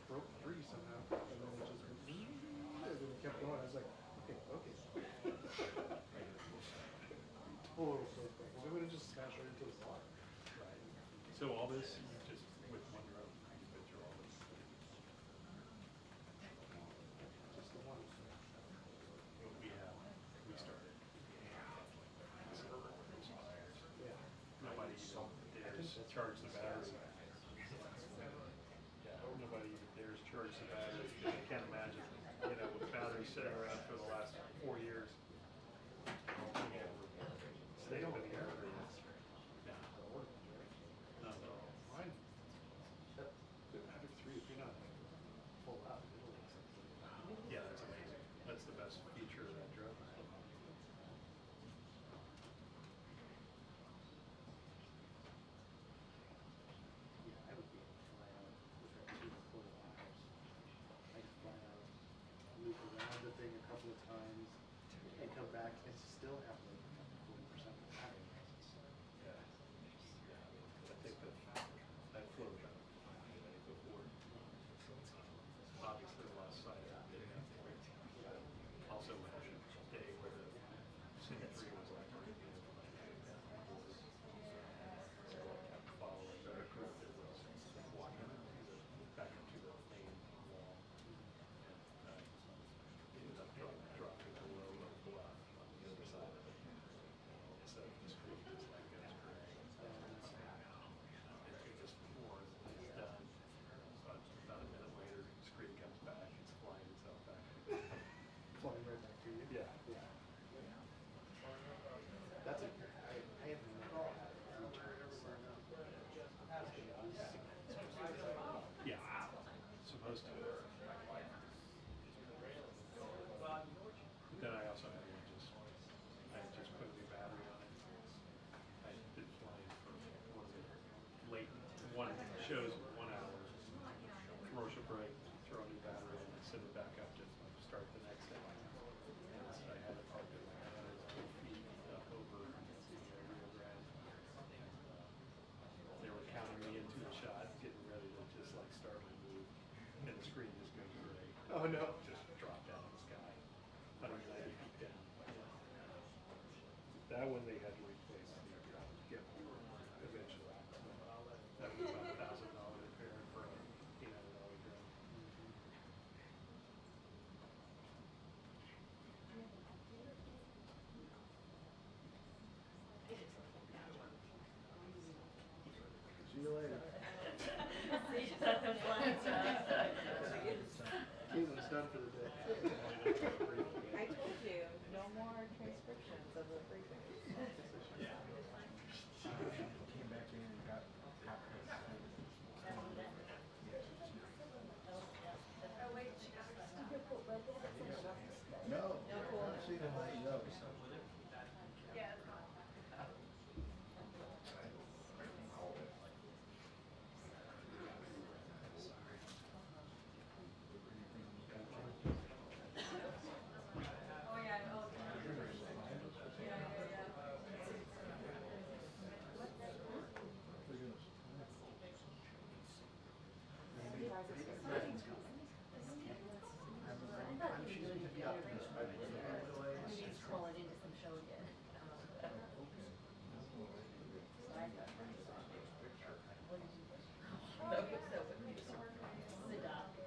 broke free somehow and then it just went and then it kept going. I was like, okay. Oh, so quick. It would have just smashed right into the water. Right. So all this, you just, with one rope, you put through all this. Just the one. What we started. Yeah. Nobody even dares charge the battery. Yeah, nobody even dares charge the battery. I can't imagine, with batteries sitting around for the last 4 years. So they don't have the air for this. Yeah. No. Mine. Having 3 if you're not full out. Yeah, that's amazing. That's the best feature of that drone. Yeah, I would be able to fly out with that 2.25 hours. I could fly out, loop around the thing a couple of times, and come back and still have like 40% of the battery. Yeah. I think that flew before. Obviously lost sight of it. Also had a day where the Symmetry was like so I kept following the crew that was walking back up to the main wall and ended up dropping below the bluff on the other side of it. So the screen was like this gray. And just before it's done, about a minute later, the screen comes back, it's flying itself back. Flying right back to you. Yeah. That's I haven't never had a feature Yeah. Supposed to. But then I also had one I just put a new battery on it. I had been flying for, late, one shows 1 hour, commercial break, throw a new battery in and send it back up to start the next day. And I had it parked at like 100 feet up over the Rio Grande. They were counting me into the shot, getting ready to just like start my move, and the screen just goes gray. Oh no. Just dropped out of the sky, 190 feet down. That one they had to replace eventually. That was about $1,000 repair for a $800 drone. See you later. See, that was lines Caitlin's done for the day. I told you, no more transcriptions of the briefing. Came back in and got No, see the light, no. She's calling into some show again. The doctor.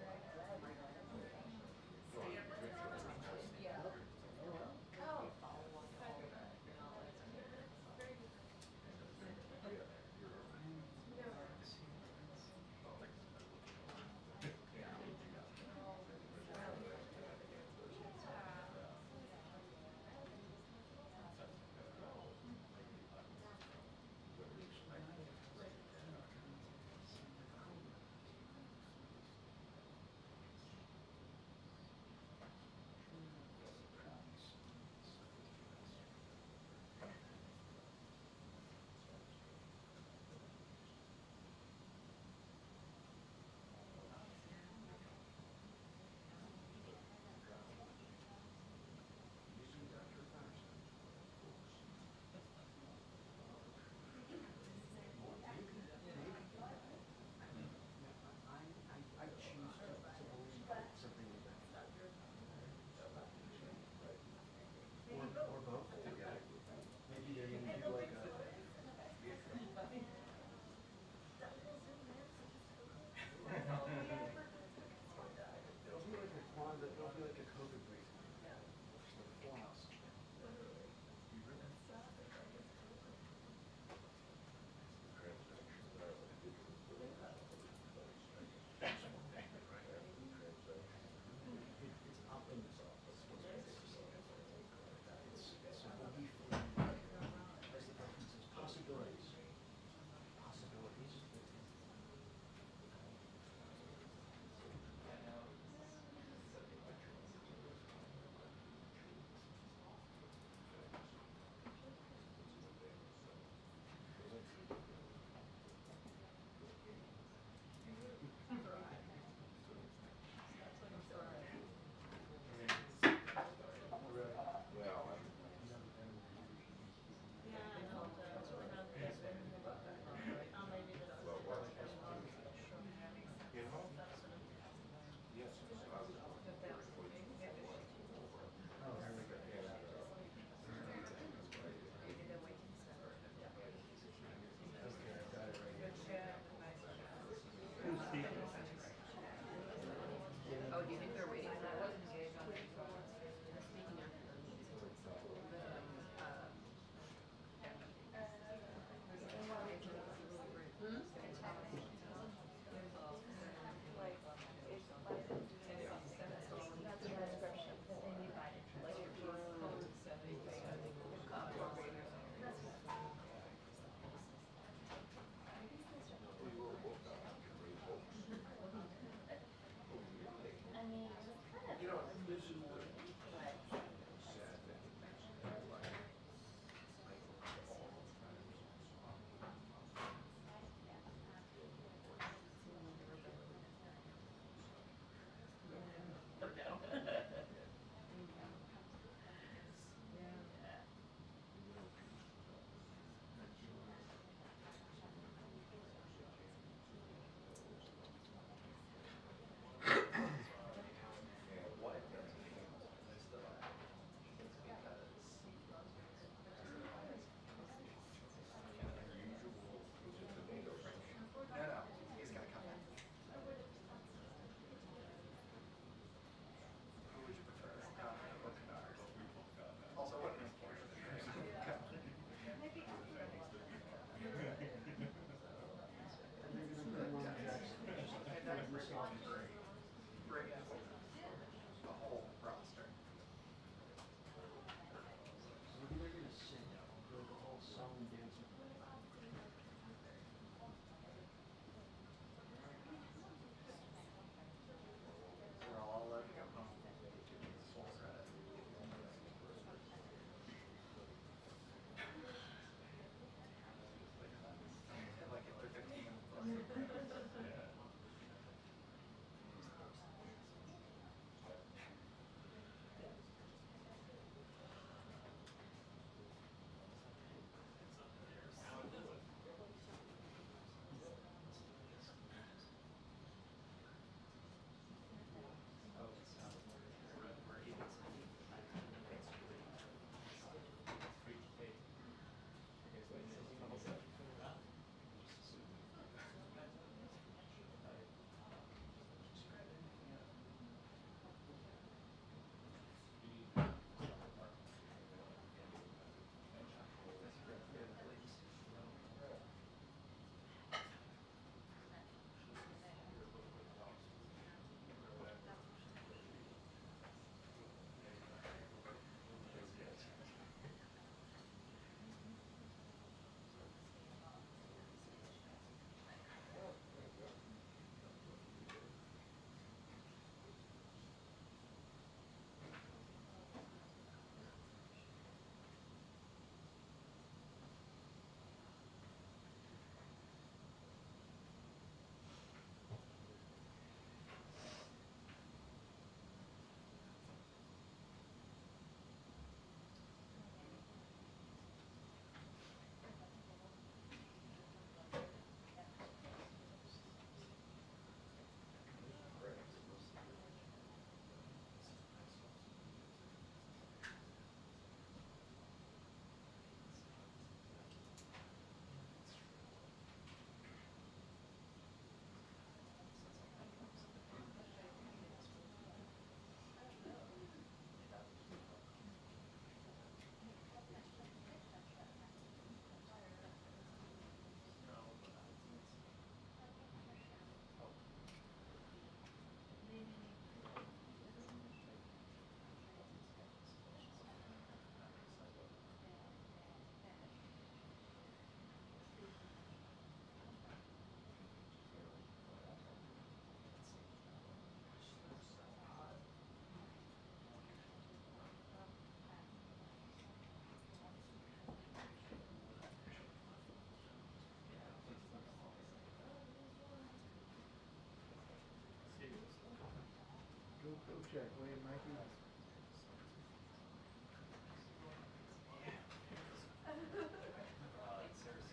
check. Wait, Mikey.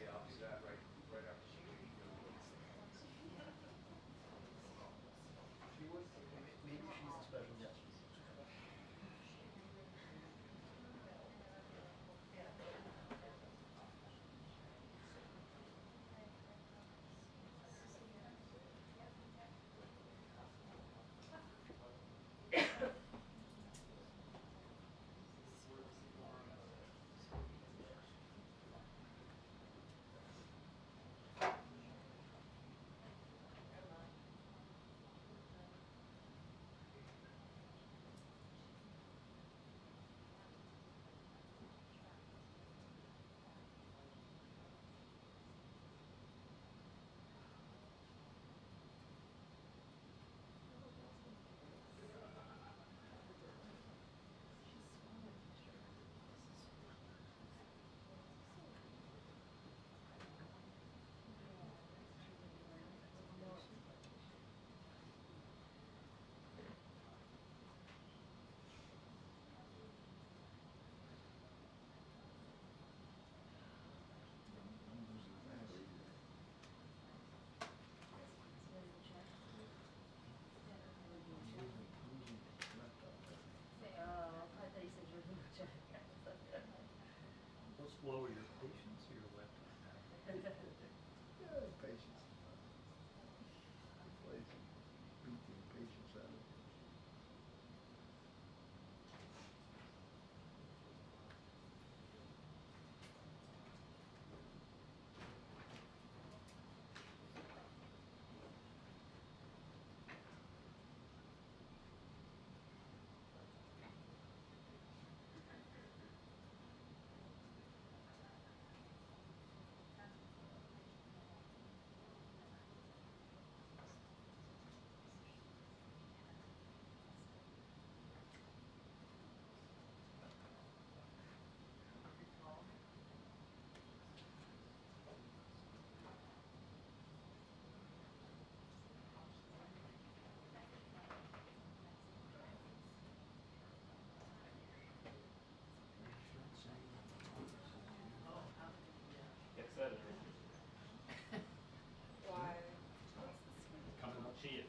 Yeah, I'll do that right after she leaves. She would, maybe she's a special guest. What's slower, your patience or your laptop? Yeah, patience. Play some beat the impatience out of it. Get set. Why? Coming up. She is.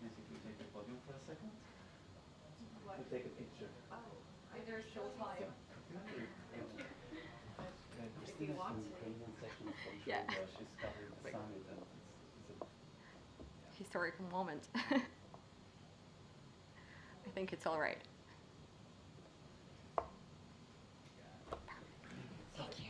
Basically take the podium for a second. What? To take a picture. Oh, there's still time. If you want to. Ukrainian section of control Yeah. where she's covering the summit and it's a Historical moment. I think it's all right. Thank you.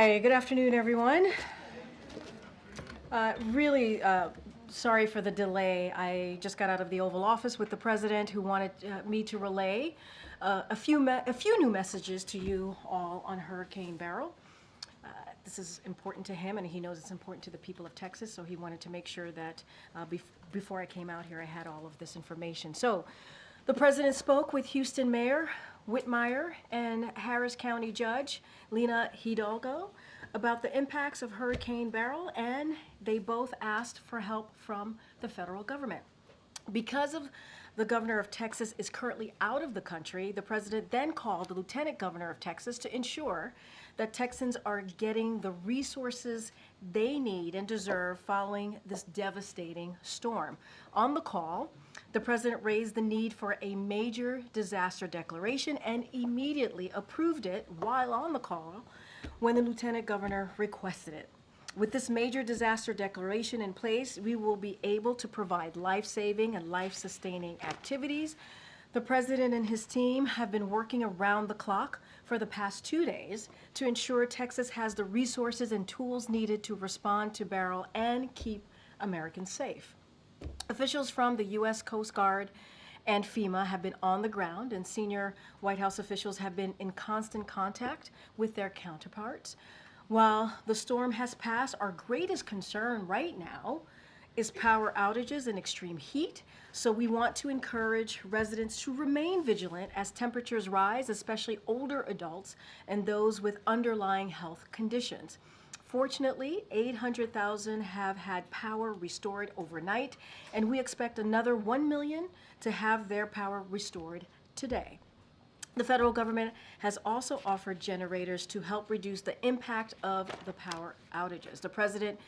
Hi, good afternoon, everyone. Really sorry for the delay. I just got out of the Oval Office with the President, who wanted me to relay a few new messages to you all on Hurricane Beryl. This is important to him, and he knows it's important to the people of Texas, so he wanted to make sure that before I came out here, I had all of this information. So, the President spoke with Houston Mayor Whitmire and Harris County Judge Lena Hidalgo about the impacts of Hurricane Beryl, and they both asked for help from the federal government. Because of the governor of Texas is currently out of the country, the president then called the lieutenant governor of Texas to ensure that Texans are getting the resources they need and deserve following this devastating storm. On the call, the president raised the need for a major disaster declaration and immediately approved it while on the call when the lieutenant governor requested it. With this major disaster declaration in place, we will be able to provide life-saving and life-sustaining activities. The president and his team have been working around the clock for the past 2 days to ensure Texas has the resources and tools needed to respond to Beryl and keep Americans safe. Officials from the U.S. Coast Guard and FEMA have been on the ground, and senior White House officials have been in constant contact with their counterparts. While the storm has passed, our greatest concern right now is power outages and extreme heat. So we want to encourage residents to remain vigilant as temperatures rise, especially older adults and those with underlying health conditions. Fortunately, 800,000 have had power restored overnight, and we expect another 1 million to have their power restored today. The federal government has also offered generators to help reduce the impact of the power outages. The president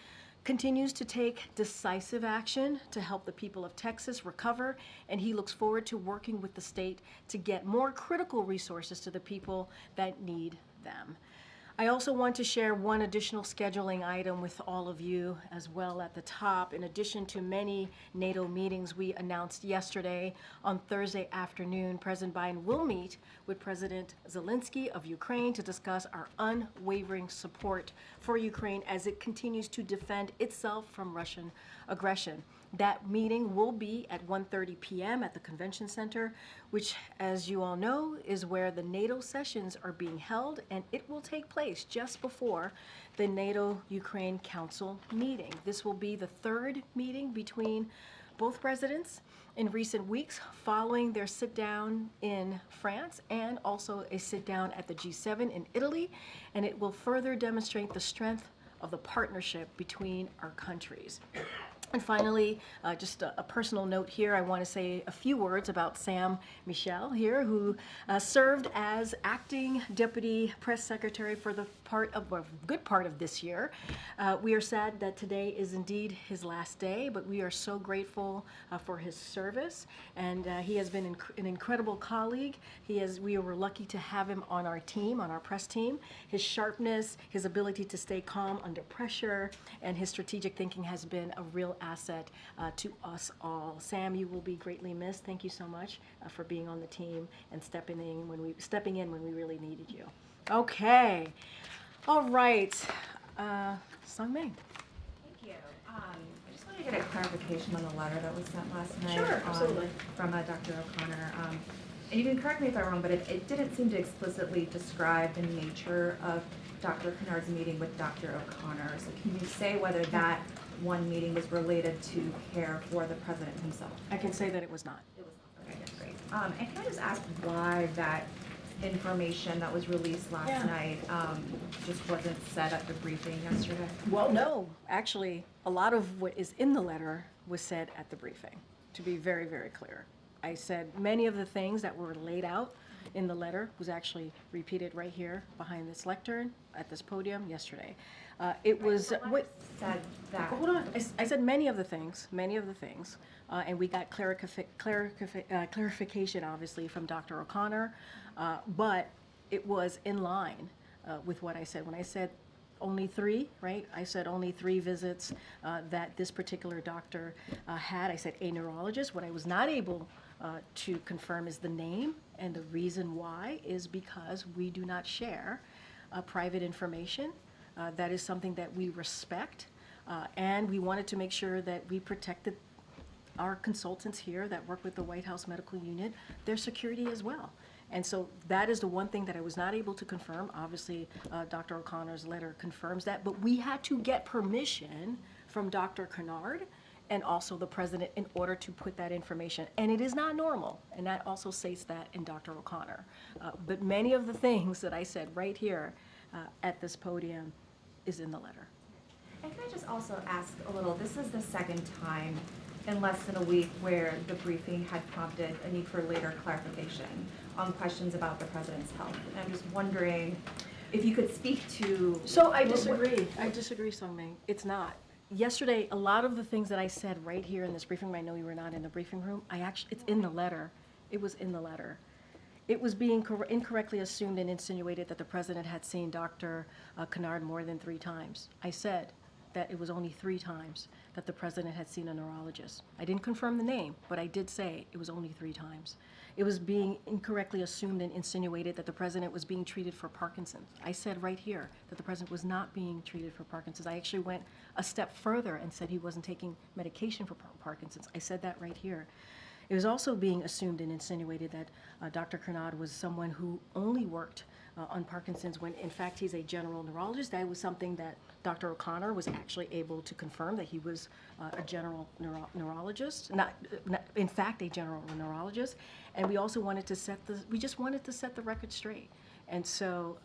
continues to take decisive action to help the people of Texas recover, and he looks forward to working with the state to get more critical resources to the people that need them. I also want to share one additional scheduling item with all of you as well at the top. In addition to many NATO meetings we announced yesterday, on Thursday afternoon, President Biden will meet with President Zelensky of Ukraine to discuss our unwavering support for Ukraine as it continues to defend itself from Russian aggression. That meeting will be at 1:30 p.m. at the Convention Center, which, as you all know, is where the NATO sessions are being held, and it will take place just before the NATO-Ukraine Council meeting. This will be the third meeting between both presidents in recent weeks following their sit-down in France and also a sit-down at the G7 in Italy, and it will further demonstrate the strength of the partnership between our countries. And finally, just a personal note here, I want to say a few words about Sam Michel here, who served as acting deputy press secretary for a good part of this year. We are sad that today is indeed his last day, but we are so grateful for his service, and he has been an incredible colleague. We were lucky to have him on our team, on our press team. His sharpness, his ability to stay calm under pressure, and his strategic thinking has been a real asset to us all. Sam, you will be greatly missed. Thank you so much for being on the team and stepping in when we really needed you. Okay, all right, Sung Ming. Thank you. I just wanted to get a clarification on the letter that was sent last night. Sure, absolutely. From Dr. O'Connor. And you can correct me if I'm wrong, but it didn't seem to explicitly describe the nature of Dr. Kennard's meeting with Dr. O'Connor. So can you say whether that one meeting was related to care for the president himself? I can say that it was not. It was not. Okay, that's great. And can I just ask why that information that was released last night just wasn't said at the briefing yesterday? Well, no. Actually, a lot of what is in the letter was said at the briefing, to be very, very clear. I said many of the things that were laid out in the letter was actually repeated right here behind this lectern at this podium yesterday. It was what said that. Hold on. I said many of the things, and we got clarification, obviously, from Dr. O'Connor, but it was in line with what I said. When I said only 3, right? I said only 3 visits that this particular doctor had. I said a neurologist. What I was not able to confirm is the name, and the reason why is because we do not share private information That is something that we respect, and we wanted to make sure that we protected our consultants here that work with the White House Medical Unit, their security as well. And so that is the one thing that I was not able to confirm. Obviously, Dr. O'Connor's letter confirms that, but we had to get permission from Dr. Kennard and also the president in order to put that information. And it is not normal, and that also states that in Dr. O'Connor. But many of the things that I said right here at this podium is in the letter. And can I just also ask a little, this is the second time in less than a week where the briefing had prompted a need for later clarification on questions about the president's health. And I'm just wondering if you could speak to... So I disagree. I disagree, Sungming. It's not. Yesterday, a lot of the things that I said right here in this briefing room, I know you were not in the briefing room, it's in the letter. It was in the letter. It was being incorrectly assumed and insinuated that the president had seen Dr. Kennard more than 3 times. I said that it was only 3 times that the president had seen a neurologist. I didn't confirm the name, but I did say it was only 3 times. It was being incorrectly assumed and insinuated that the president was being treated for Parkinson's. I said right here that the president was not being treated for Parkinson's. I actually went a step further and said he wasn't taking medication for Parkinson's. I said that right here. It was also being assumed and insinuated that Dr. Kennard was someone who only worked on Parkinson's when in fact he's a general neurologist. That was something that Dr. O'Connor was actually able to confirm, that he was a general neurologist, in fact a general neurologist. And we also wanted to we just wanted to set the record straight. And so,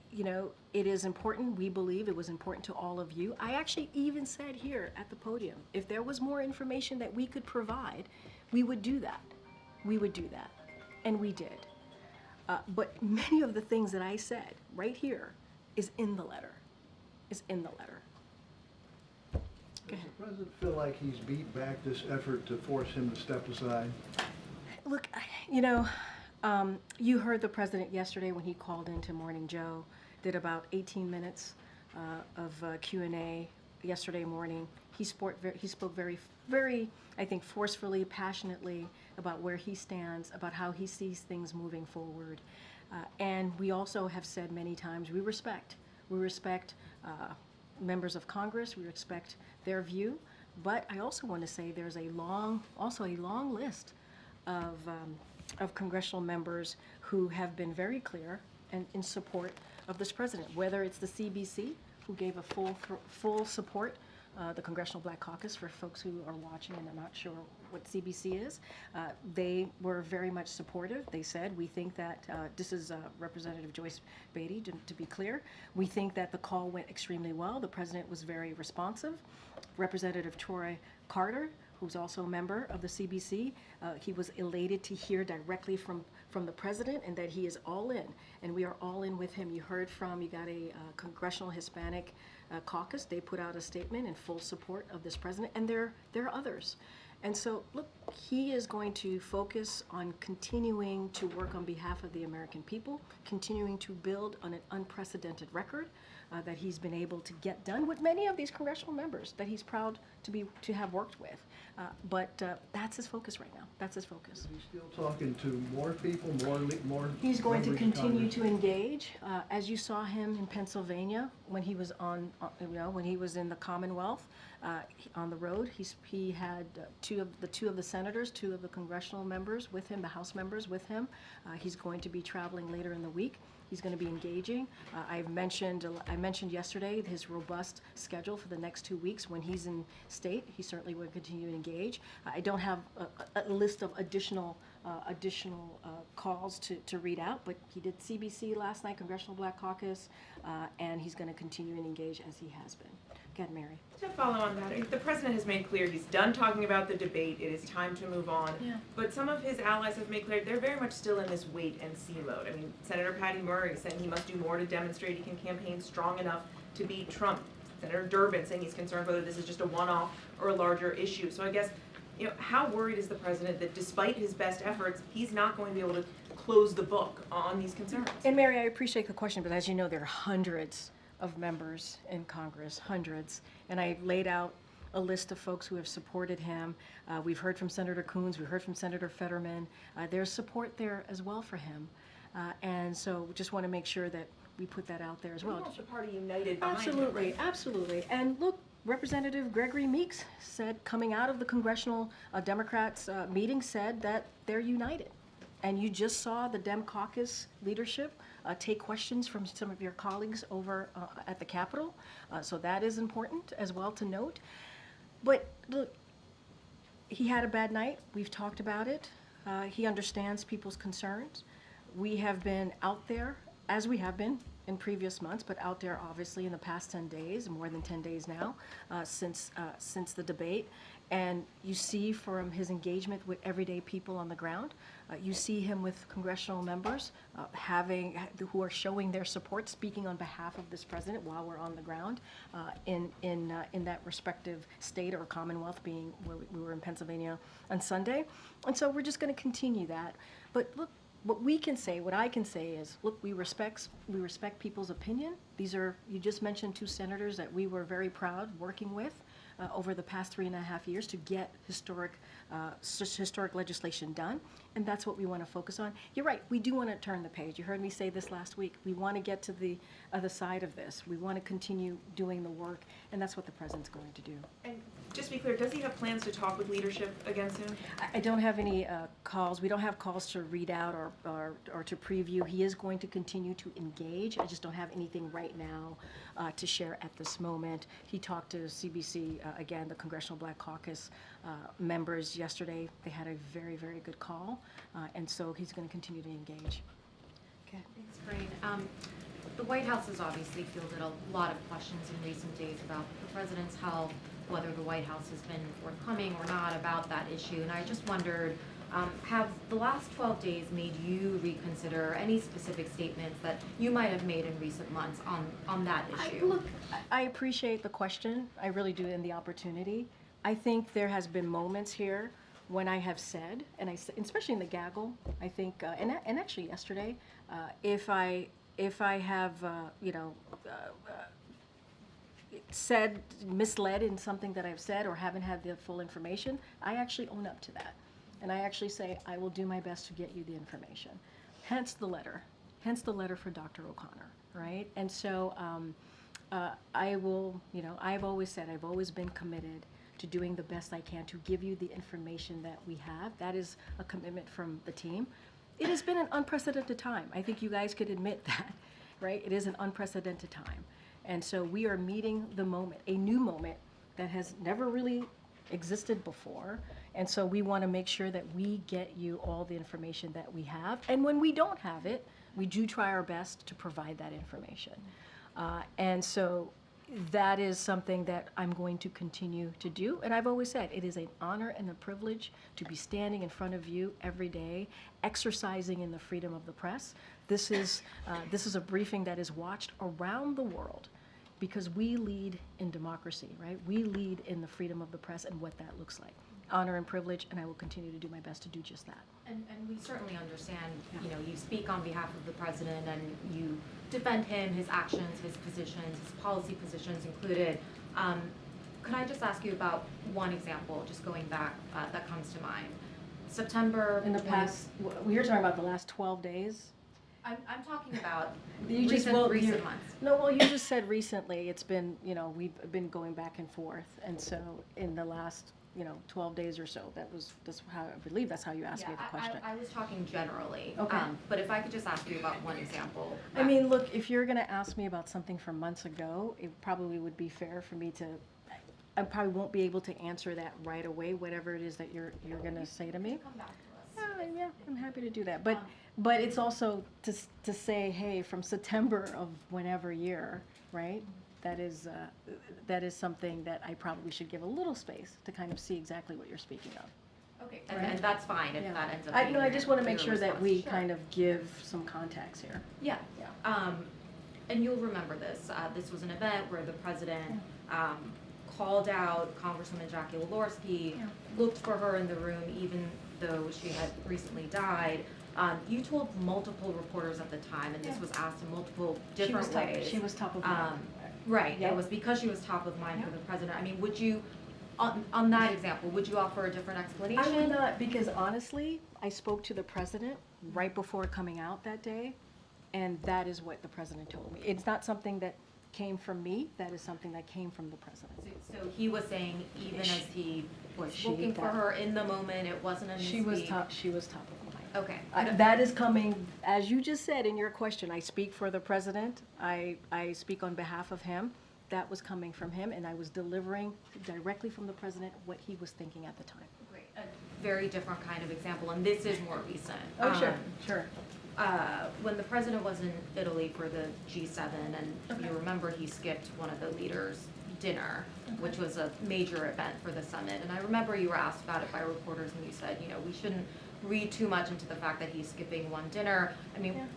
you know, it is important. We believe it was important to all of you. I actually even said here at the podium, if there was more information that we could provide, we would do that. We would do that. And we did. But many of the things that I said right here is in the letter. Is in the letter. Does the president feel like he's beat back this effort to force him to step aside? Look, you know, you heard the president yesterday when he called into Morning Joe, did about 18 minutes of Q&A yesterday morning. He spoke very, very, I think, forcefully, passionately about where he stands, about how he sees things moving forward. And we also have said many times, we respect members of Congress, we respect their view, but I also want to say there's a long list of congressional members who have been very clear and in support of this president, whether it's the CBC, who gave a full support, the Congressional Black Caucus, for folks who are watching and are not sure what CBC is. They were very much supportive. They said, we think that, this is Representative Joyce Beatty, to be clear, we think that the call went extremely well. The president was very responsive. Representative Troy Carter, who's also a member of the CBC, he was elated to hear directly from the president and that he is all in, and we are all in with him. You got a Congressional Hispanic Caucus. They put out a statement in full support of this president, and there are others. And so, look, he is going to focus on continuing to work on behalf of the American people, continuing to build on an unprecedented record that he's been able to get done with many of these congressional members that he's proud to have worked with. But that's his focus right now. That's his focus. Is he still talking to more people, more? He's going to members of continue Congress? to engage, as you saw him in Pennsylvania when he was when he was in the Commonwealth on the road. He had two of the senators, 2 of the congressional members with him, the House members with him. He's going to be traveling later in the week. He's going to be engaging. I mentioned yesterday his robust schedule for the next 2 weeks. When he's in state, he certainly will continue to engage. I don't have a list of additional calls to read out, but he did CBC last night, Congressional Black Caucus, and he's going to continue to engage as he has been. Go ahead, Mary. To follow on that, the president has made clear he's done talking about the debate. It is time to move on. Yeah. But some of his allies have made clear they're very much still in this wait and see mode. I mean, Senator Patty Murray saying he must do more to demonstrate he can campaign strong enough to beat Trump. Senator Durbin saying he's concerned whether this is just a one-off or a larger issue. So I guess, how worried is the president that despite his best efforts, he's not going to be able to close the book on these concerns? And Mary, I appreciate the question, but as you know, there are hundreds of members in Congress, hundreds. And I laid out a list of folks who have supported him. We've heard from Senator Coons, we've heard from Senator Fetterman. There's support there as well for him. And so we just want to make sure that we put that out there as We well. want the party united behind him, Absolutely, right? absolutely. And look, Representative Gregory Meeks said, coming out of the Congressional Democrats meeting, said that they're united. And you just saw the Dem caucus leadership take questions from some of your colleagues over at the Capitol. So that is important as well to note. But look, he had a bad night. We've talked about it. He understands people's concerns. We have been out there, as we have been in previous months, but out there obviously in the past 10 days, more than 10 days now, since the debate. And you see from his engagement with everyday people on the ground, you see him with congressional members who are showing their support, speaking on behalf of this president while we're on the ground in that respective state or commonwealth, being where we were in Pennsylvania on Sunday. And so we're just going to continue that. But look, what I can say is, look, we respect people's opinion. You just mentioned 2 senators that we were very proud working with over the past 3.5 years to get historic legislation done, and that's what we want to focus on. You're right, we do want to turn the page. You heard me say this last week. We want to get to the other side of this. We want to continue doing the work, and that's what the president's going to do. And just to be clear, does he have plans to talk with leadership against him? I don't have any calls. We don't have calls to read out or to preview. He is going to continue to engage. I just don't have anything right now to share at this moment. He talked to CBC, again, the Congressional Black Caucus members yesterday. They had a very, very good call, and so he's going to continue to engage. Okay. Thanks, Corinne. The White House has obviously fielded a lot of questions in recent days about the president's health, whether the White House has been forthcoming or not about that issue. And I just wondered, have the last 12 days made you reconsider any specific statements that you might have made in recent months on that issue? I appreciate the question. I really do, and the opportunity. I think there has been moments here when I have said, and especially in the gaggle, I think, and actually yesterday, if I have, said, misled in something that I've said or haven't had the full information, I actually own up to that. And I actually say, I will do my best to get you the information. Hence the letter for Dr. O'Connor, right? And so I will, I've always said, I've always been committed to doing the best I can to give you the information that we have. That is a commitment from the team. It has been an unprecedented time. I think you guys could admit that, right? It is an unprecedented time. And so we are meeting the moment, a new moment that has never really existed before. And so we want to make sure that we get you all the information that we have. And when we don't have it, we do try our best to provide that information. And so that is something that I'm going to continue to do. And I've always said, it is an honor and a privilege to be standing in front of you every day, exercising in the freedom of the press. This is a briefing that is watched around the world because we lead in democracy, right? We lead in the freedom of the press and what that looks like. Honor and privilege, and I will continue to do my best to do just that. And we certainly understand, you speak on behalf of the president and you defend him, his actions, his positions, his policy positions included. Could I just ask you about one example, just going back, that comes to mind? September. In the past, you're talking about the last 12 days? I'm talking about recent months. No, well, you just said recently. It's been, we've been going back and forth. And so in the last 12 days or so. That's how, I believe that's how you asked me the question. I was talking generally. Okay. But if I could just ask you about one example. I mean, look, if you're going to ask me about something from months ago, it probably would be fair for me to, I probably won't be able to answer that right away, whatever it is that you're going to say to me. Come back to us. Yeah, I'm happy to do that. But it's also to say, hey, from September of whenever year, right? That is something that I probably should give a little space to kind of see exactly what you're speaking of. Okay, and that's fine if that ends up being I just want to make your sure that response. we Sure. kind of give some context here. Yeah. And you'll remember this. This was an event where the president called out Congresswoman Jackie Walorski, looked for her in the room even though she had recently died. You told multiple reporters at the time, and this was asked in multiple different ways. She was top of mind. Right, it was because she was top of mind for the president. I mean, would you, on that example, would you offer a different explanation? I would not, because honestly, I spoke to the president right before coming out that day, And that is what the president told me. It's not something that came from me, that is something that came from the president. So he was saying even as he was She- looking for that- her in the moment, it wasn't a misspeak? She was top of mind. Okay. That is coming, as you just said in your question, I speak for the president, I speak on behalf of him. That was coming from him, and I was delivering directly from the president what he was thinking at the time. Great. A very different kind of example, and this is more recent. Oh, sure. When the president was in Italy for the G7, and you remember he skipped one of the leaders' dinner, which was a major event for the summit. And I remember you were asked about it by reporters, and you said, you know, we shouldn't read too much into the fact that he's skipping one dinner. I mean,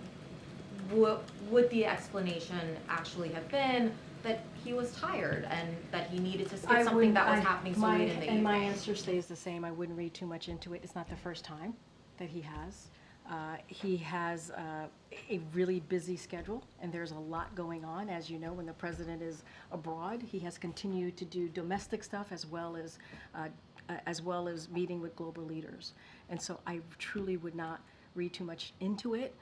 would the explanation actually have been that he was tired and that he needed to skip something that was happening so late in the evening? And my answer stays the same. I wouldn't read too much into it. It's not the first time that he has. He has a really busy schedule, and there's a lot going on. As you know, when the president is abroad, he has continued to do domestic stuff as well as meeting with global leaders. And so I truly would not read too much into it,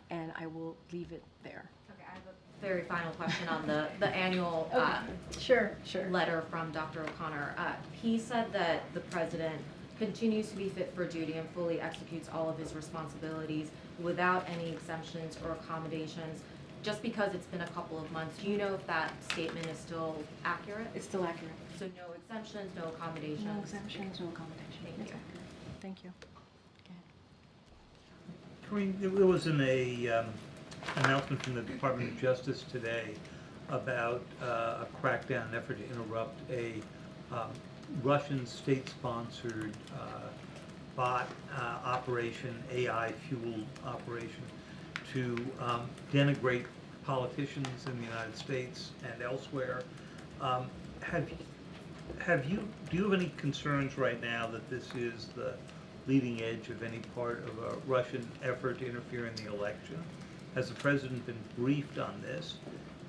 and I will leave it there. Okay, I have a very final question on the annual Sure. letter from Dr. O'Connor. He said that the president continues to be fit for duty and fully executes all of his responsibilities without any exemptions or accommodations. Just because it's been a couple of months, do you know if that statement is still accurate? It's still accurate. So no exemptions, no accommodations? No exemptions, no accommodations. Thank It's you. accurate. Thank you. Corinne, there was an announcement from the Department of Justice today about a crackdown effort to interrupt a Russian state-sponsored bot operation, AI-fueled operation, to denigrate politicians in the United States and elsewhere. Do you have any concerns right now that this is the leading edge of any part of a Russian effort to interfere in the election? Has the president been briefed on this?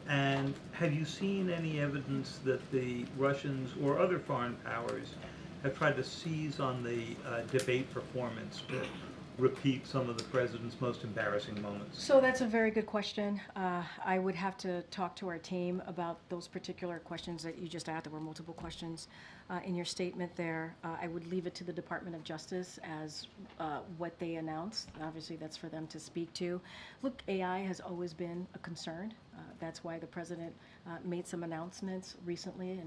And have you seen any evidence that the Russians or other foreign powers have tried to seize on the debate performance to repeat some of the president's most embarrassing moments? So that's a very good question. I would have to talk to our team about those particular questions that you just asked. There were multiple questions in your statement there. I would leave it to the Department of Justice as what they announced. Obviously, that's for them to speak to. Look, AI has always been a concern. That's why the president made some announcements recently,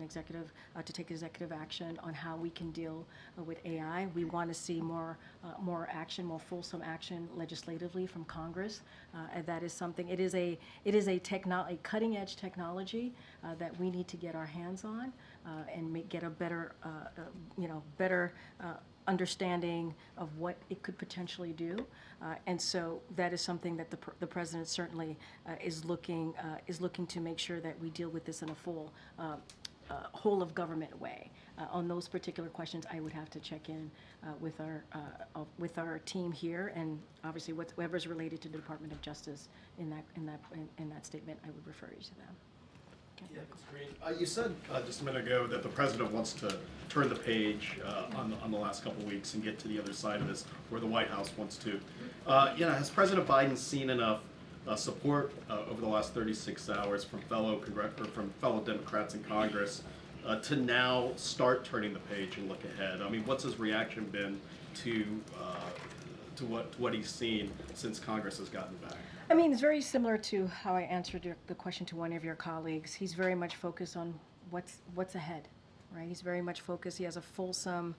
to take executive action on how we can deal with AI. We want to see more action, more fulsome action legislatively from Congress. And that is something. It is a cutting edge technology that we need to get our hands on and get a better understanding of what it could potentially do, and so that is something that the president certainly is looking to make sure that we deal with this in a full whole of government way. On those particular questions, I would have to check in with our team here, and obviously whatever's related to the Department of Justice in that statement, I would refer you to them. Yeah, it's great. You said just a minute ago that the president wants to turn the page on the last couple of weeks and get to the other side of this, where the White House wants to. Has President Biden seen enough support over the last 36 hours from fellow Democrats in Congress to now start turning the page and look ahead? I mean, what's his reaction been to what he's seen since Congress has gotten back? I mean, it's very similar to how I answered the question to one of your colleagues. He's very much focused on what's ahead, right? He's very much focused. He has a fulsome,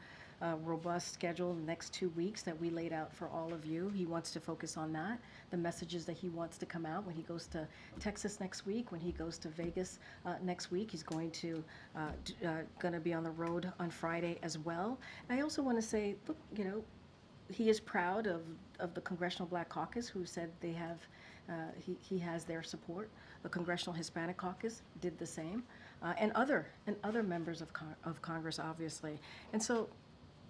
robust schedule in the next 2 weeks that we laid out for all of you. He wants to focus on that, the messages that he wants to come out when he goes to Texas next week, when he goes to Vegas next week. He's going to be on the road on Friday as well. And I also want to say, look, he is proud of the Congressional Black Caucus, who said they have, he has their support. The Congressional Hispanic Caucus did the same, and other members of Congress, obviously. And so,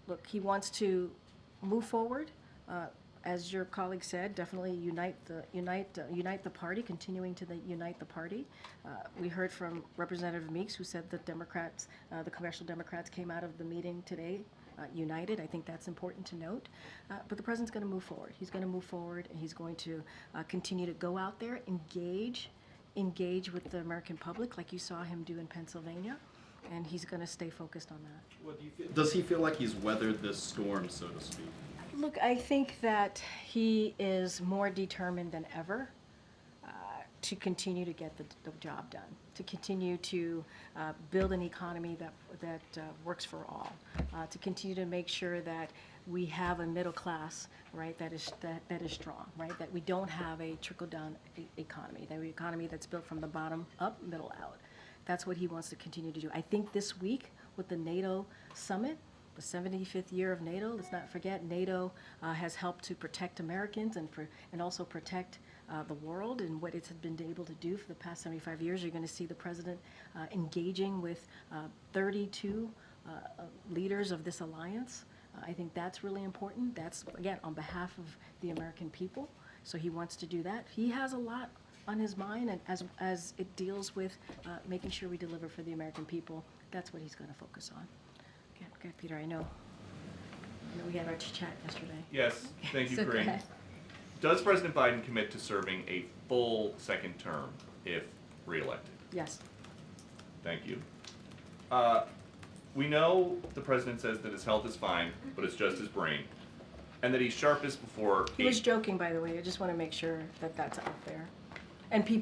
look, he wants to move forward. As your colleague said, definitely unite the party, continuing to unite the party. We heard from Representative Meeks, who said the Democrats, the Congressional Democrats, came out of the meeting today united. I think that's important to note. But the president's going to move forward. He's going to move forward, and he's going to continue to go out there, engage with the American public like you saw him do in Pennsylvania, and he's going to stay focused on that. What do you feel? Does he feel like he's weathered this storm, so to speak? Look, I think that he is more determined than ever to continue to get the job done, to continue to build an economy that works for all, to continue to make sure that we have a middle class, right, that is strong, right, that we don't have a trickle-down economy, that we economy that's built from the bottom up, middle out. That's what he wants to continue to do. I think this week with the NATO summit, the 75th year of NATO, let's not forget, NATO has helped to protect Americans and also protect the world and what it's been able to do for the past 75 years. You're going to see the president engaging with 32 leaders of this alliance. I think that's really important. That's, again, on behalf of the American people. So he wants to do that. He has a lot on his mind, and as it deals with making sure we deliver for the American people, that's what he's going to focus on. Okay, Peter, I know we had our chat yesterday. Yes, thank you, So go Corinne. ahead. Does President Biden commit to serving a full second term if reelected? Yes. Thank you. We know the president says that his health is fine, but it's just his brain, and that he's sharpest before He was joking, by the way. I just want to make sure that that's out there. And he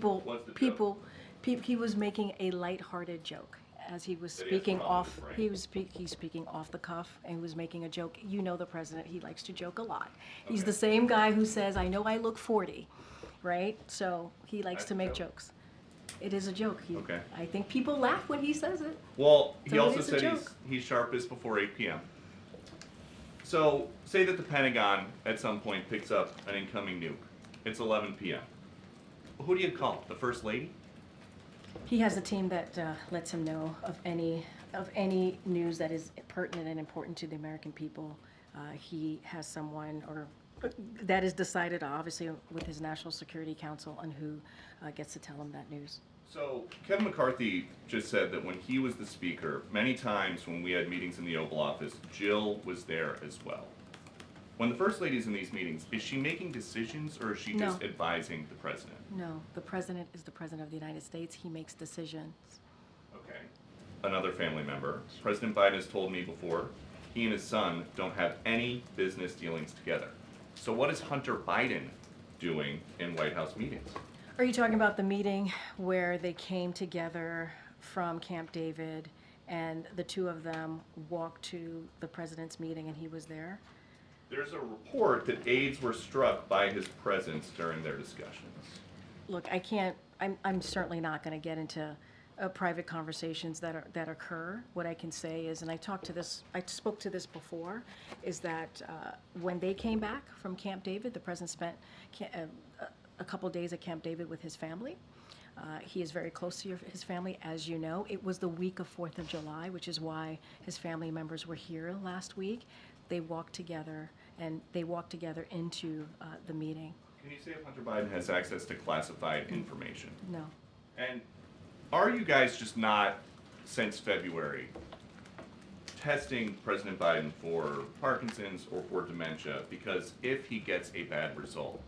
was making a lighthearted joke as he was That he has speaking problems with off. his brain. He's speaking off the cuff, and he was making a joke. You know the president; he likes to joke a lot. He's Okay. the same guy who says, "I know I look 40," right? So he likes That's to a make joke. jokes. It is a joke. Okay. I think people laugh when he says it. Well, he So it also is a said joke. he's sharpest before 8 p.m. So, say that the Pentagon at some point picks up an incoming nuke. It's 11 p.m. Who do you call? The First Lady? He has a team that lets him know of any news that is pertinent and important to the American people. He has someone that is decided, obviously, with his National Security Council on who gets to tell him that news. So, Kevin McCarthy just said that when he was the speaker, many times when we had meetings in the Oval Office, Jill was there as well. When the First Lady's in these meetings, is she making decisions or is she just No. advising the president? No, the president is the president of the United States. He makes decisions. Okay. Another family member, President Biden has told me before, he and his son don't have any business dealings together. So what is Hunter Biden doing in White House meetings? Are you talking about the meeting where they came together from Camp David and the two of them walked to the president's meeting and he was there? There's a report that aides were struck by his presence during their discussions. Look, I'm certainly not going to get into private conversations that occur. What I can say is, and I spoke to this before, is that when they came back from Camp David, the president spent a couple days at Camp David with his family. He is very close to his family, as you know. It was the week of 4th of July, which is why his family members were here last week. They walked together, and they walked together into the meeting. Can you say if Hunter Biden has access to classified information? No. And are you guys just not, since February, testing President Biden for Parkinson's or for dementia? Because if he gets a bad result,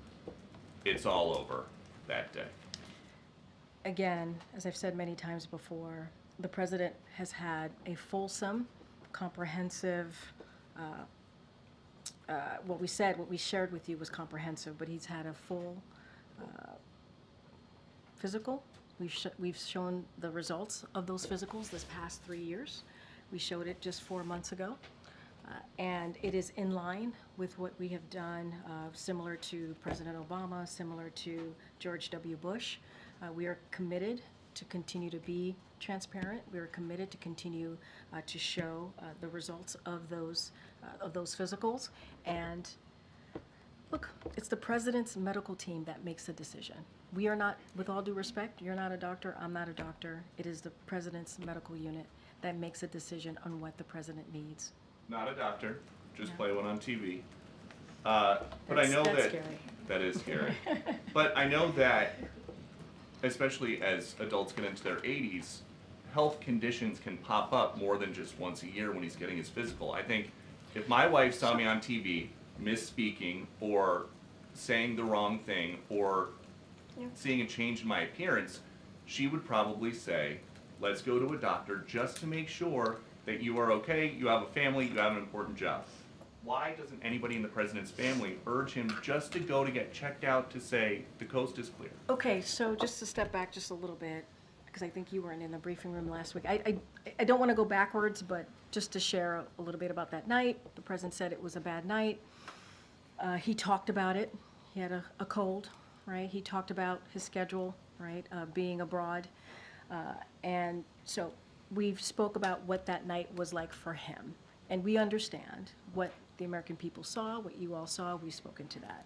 it's all over that day. Again, as I've said many times before, the president has had a fulsome, comprehensive, what we shared with you was comprehensive, but he's had a full physical. We've shown the results of those physicals this past 3 years. We showed it just 4 months ago. And it is in line with what we have done, similar to President Obama, similar to George W. Bush. We are committed to continue to be transparent. We are committed to continue to show the results of those physicals. And look, it's the president's medical team that makes the decision. We are not, with all due respect, you're not a doctor, I'm not a doctor. It is the president's medical unit that makes a decision on what the president needs. Not a doctor, just No. play one on TV. But I know That's that scary. that is scary. But I know that, especially as adults get into their 80s, health conditions can pop up more than just once a year when he's getting his physical. I think If my wife saw me on TV misspeaking or saying the wrong thing or seeing a change in my appearance, she would probably say, let's go to a doctor just to make sure that you are okay, you have a family, you have an important job. Why doesn't anybody in the president's family urge him just to go to get checked out to say the coast is clear? Okay, so just to step back just a little bit, because I think you weren't in the briefing room last week. I don't want to go backwards, but just to share a little bit about that night. The president said it was a bad night. He talked about it. He had a cold, right? He talked about his schedule, right, being abroad. And so we spoke about what that night was like for him. And we understand what the American people saw, what you all saw. We've spoken to that.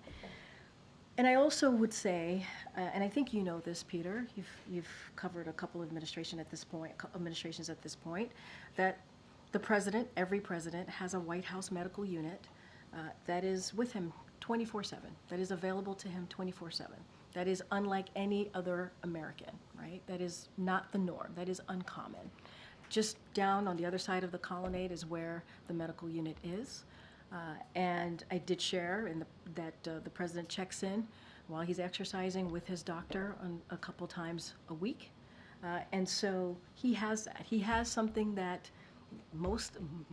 And I also would say, and I think you know this, Peter, you've covered a couple of administrations at this point, that the president, every president, has a White House medical unit that is with him 24/7, that is available to him 24/7. That is unlike any other American, right? That is not the norm. That is uncommon. Just down on the other side of the colonnade is where the medical unit is. And I did share that the president checks in while he's exercising with his doctor a couple times a week. And so he has that. He has something that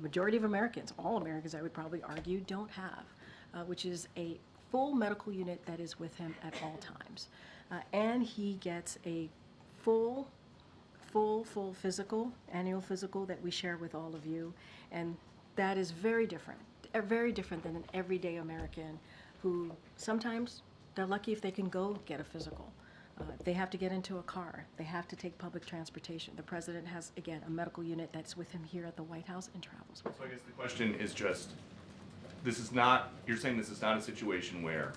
majority of Americans, all Americans I would probably argue, don't have, which is a full medical unit that is with him at all times. And he gets a full physical, annual physical that we share with all of you. And that is very different than an everyday American who sometimes they're lucky if they can go get a physical. They have to get into a car. They have to take public transportation. The president has, again, a medical unit that's with him here at the White House and travels with him. So I guess the question is just, you're saying this is not a situation where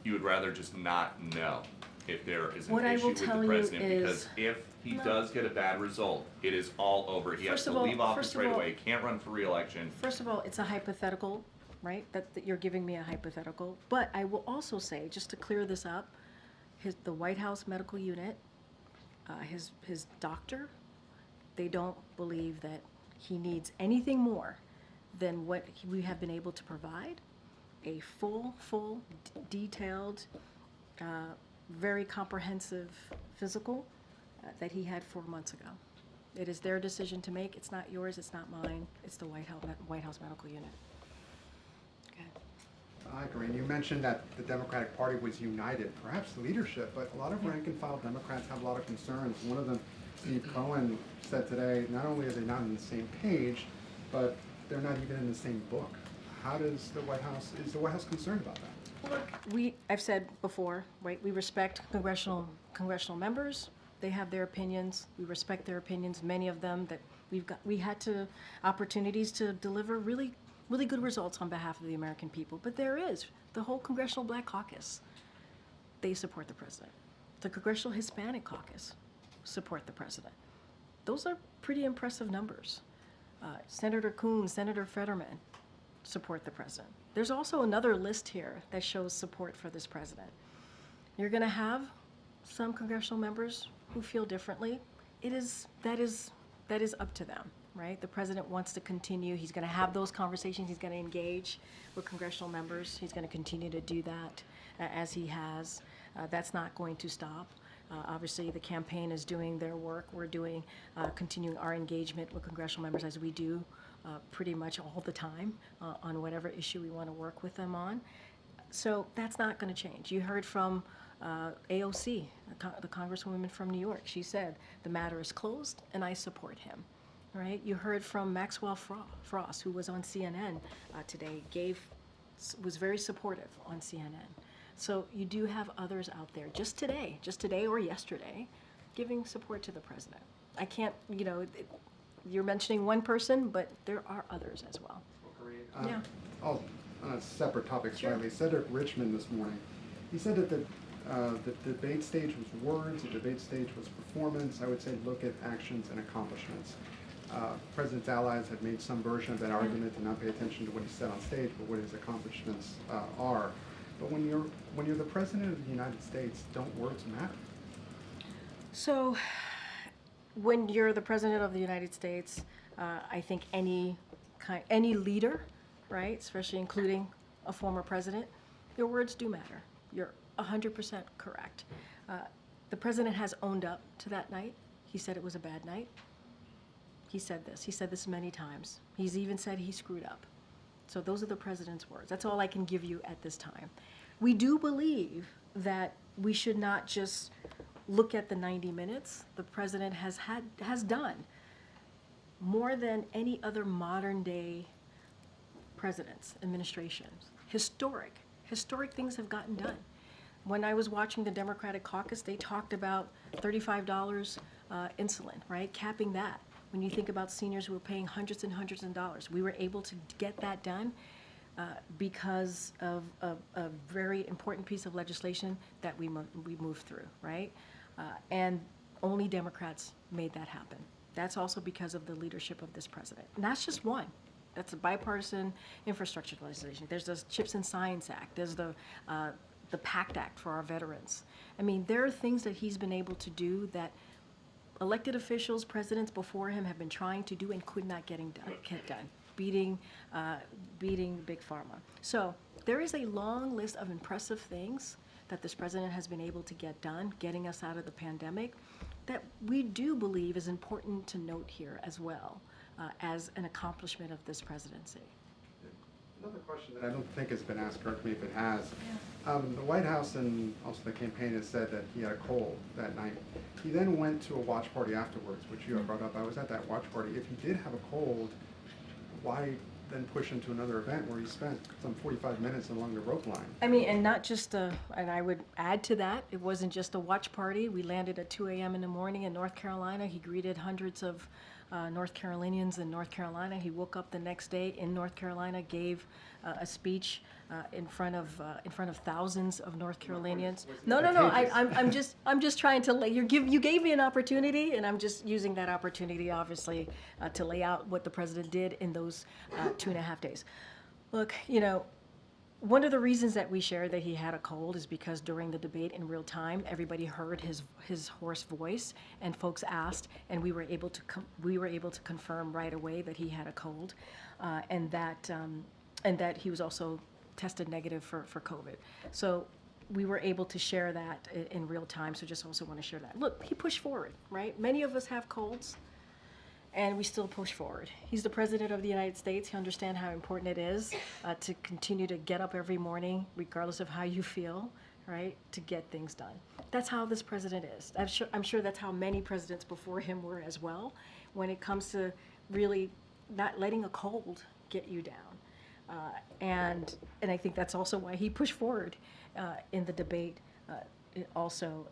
you would rather just not know if there is an issue with the president, because if he does get a bad result, it is all over. He has to leave office right away, can't run for re-election. First of all, it's a hypothetical, right? That you're giving me a hypothetical. But I will also say, just to clear this up, the White House medical unit, his doctor, they don't believe that he needs anything more than what we have been able to provide, a full, detailed, very comprehensive physical that he had 4 months ago. It is their decision to make. It's not yours. It's not mine. It's the White House medical unit. Okay. I agree. And you mentioned that the Democratic Party was united, perhaps the leadership, but a lot of rank and file Democrats have a lot of concerns. One of them, Steve Cohen, said today, not only are they not on the same page, but they're not even in the same book. Is the White House concerned about that? Look, I've said before, right, we respect congressional members. They have their opinions. We respect their opinions. Many of them that we had opportunities to deliver really good results on behalf of the American people. But there is the whole Congressional Black Caucus. They support the president. The Congressional Hispanic Caucus support the president. Those are pretty impressive numbers. Senator Coons, Senator Fetterman support the president. There's also another list here that shows support for this president. You're going to have some congressional members who feel differently. That is up to them, right? The president wants to continue. He's going to have those conversations. He's going to engage with congressional members. He's going to continue to do that as he has. That's not going to stop. Obviously, the campaign is doing their work. We're continuing our engagement with congressional members as we do pretty much all the time on whatever issue we want to work with them on. So that's not going to change. You heard from AOC, the Congresswoman from New York. She said, the matter is closed and I support him, right? You heard from Maxwell Frost, who was on CNN today, was very supportive on CNN. So you do have others out there, just today or yesterday, giving support to the president. I can't, you're mentioning one person, but there are others as well. Yeah. On a separate topic slightly, Cedric Richmond this morning, he said that the debate stage was words, the debate stage was performance. I would say look at actions and accomplishments. President's allies have made some version of that argument to not pay attention to what he said on stage, but what his accomplishments are. But when you're the president of the United States, don't words matter? So, when you're the president of the United States, I think any leader right? Especially including a former president. Your words do matter. You're 100% correct. The president has owned up to that night. He said it was a bad night. He said this. He said this many times. He's even said he screwed up. So those are the president's words. That's all I can give you at this time. We do believe that we should not just look at the 90 minutes. The president has done more than any other modern day presidents, administrations. Historic things have gotten done. When I was watching the Democratic caucus, they talked about $35 insulin, right? Capping that. When you think about seniors who are paying hundreds and hundreds of dollars, we were able to get that done because of a very important piece of legislation that we moved through, right? And only Democrats made that happen. That's also because of the leadership of this president. And that's just one. That's a bipartisan infrastructure legislation. There's the CHIPS and Science Act. There's the PACT Act for our veterans. I mean, there are things that he's been able to do that elected officials, presidents before him have been trying to do and could not get done, beating Big Pharma. So there is a long list of impressive things that this president has been able to get done, getting us out of the pandemic, that we do believe is important to note here as well as an accomplishment of this presidency. Another question that I don't think has been asked, correct me if it has. The White House and also the campaign has said that he had a cold that night. He then went to a watch party afterwards, which you have brought up. I was at that watch party. If he did have a cold, why then push him to another event where he spent some 45 minutes along the rope line? I mean, and not just and I would add to that, it wasn't just a watch party. We landed at 2 a.m. in the morning in North Carolina. He greeted hundreds of North Carolinians in North Carolina. He woke up the next day in North Carolina, gave a speech in front of thousands of North Carolinians. No. I'm just trying to you gave me an opportunity, and I'm just using that opportunity, obviously, to lay out what the president did in those 2.5 days. Look, one of the reasons that we shared that he had a cold is because during the debate in real time, everybody heard his hoarse voice, and folks asked, and we were able to confirm right away that he had a cold, and that he was also tested negative for COVID. So we were able to share that in real time. So just also want to share that. Look, he pushed forward, right? Many of us have colds, and we still push forward. He's the president of the United States. He understands how important it is to continue to get up every morning, regardless of how you feel, right, to get things done. That's how this president is. I'm sure that's how many presidents before him were as well, when it comes to really not letting a cold get you down. And I think that's also why he pushed forward in the debate also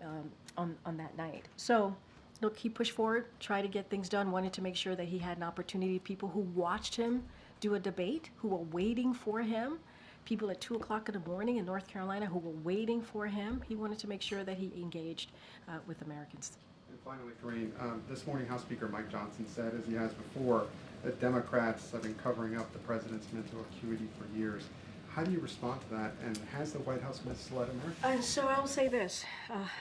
on that night. So, look, he pushed forward, tried to get things done, wanted to make sure that he had an opportunity. People who watched him do a debate, who were waiting for him, people at 2 o'clock in the morning in North Carolina who were waiting for him, he wanted to make sure that he engaged with Americans. And finally, Corinne, this morning House Speaker Mike Johnson said, as he has before, that Democrats have been covering up the president's mental acuity for years. How do you respond to that, and has the White House misled Americans? So I'll say this,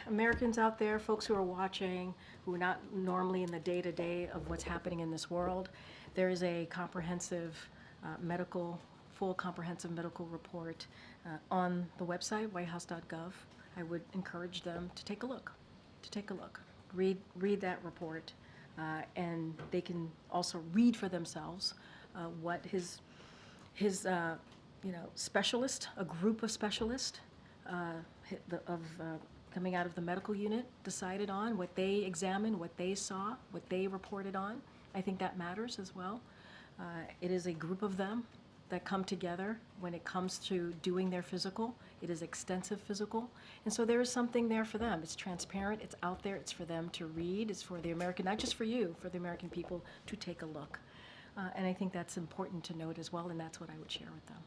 Americans out there, folks who are watching, who are not normally in the day-to-day of what's happening in this world, there is a comprehensive full comprehensive medical report on the website, whitehouse.gov. I would encourage them to take a look, read that report, and they can also read for themselves what his specialist, a group of specialists coming out of the medical unit decided on, what they examined, what they saw, what they reported on. I think that matters as well. It is a group of them that come together when it comes to doing their physical. It is extensive physical. And so there is something there for them. It's transparent, it's out there, it's for them to read, it's for the American, not just for you, for the American people to take a look. And I think that's important to note as well, and that's what I would share with them.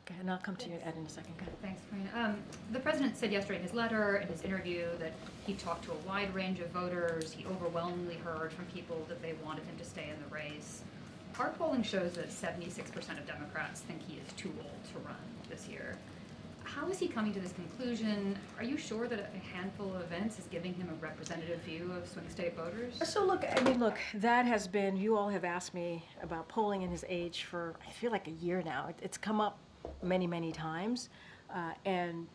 Okay, and I'll come to you, Ed, in a second. Thanks, Corinne. The president said yesterday in his letter, in his interview, that he talked to a wide range of voters. He overwhelmingly heard from people that they wanted him to stay in the race. Our polling shows that 76% of Democrats think he is too old to run this year. how is he coming to this conclusion? Are you sure that a handful of events is giving him a representative view of swing state voters? So look, I mean, look, that has been, you all have asked me about polling and his age for, I feel like a year now. It's come up many, many times. And,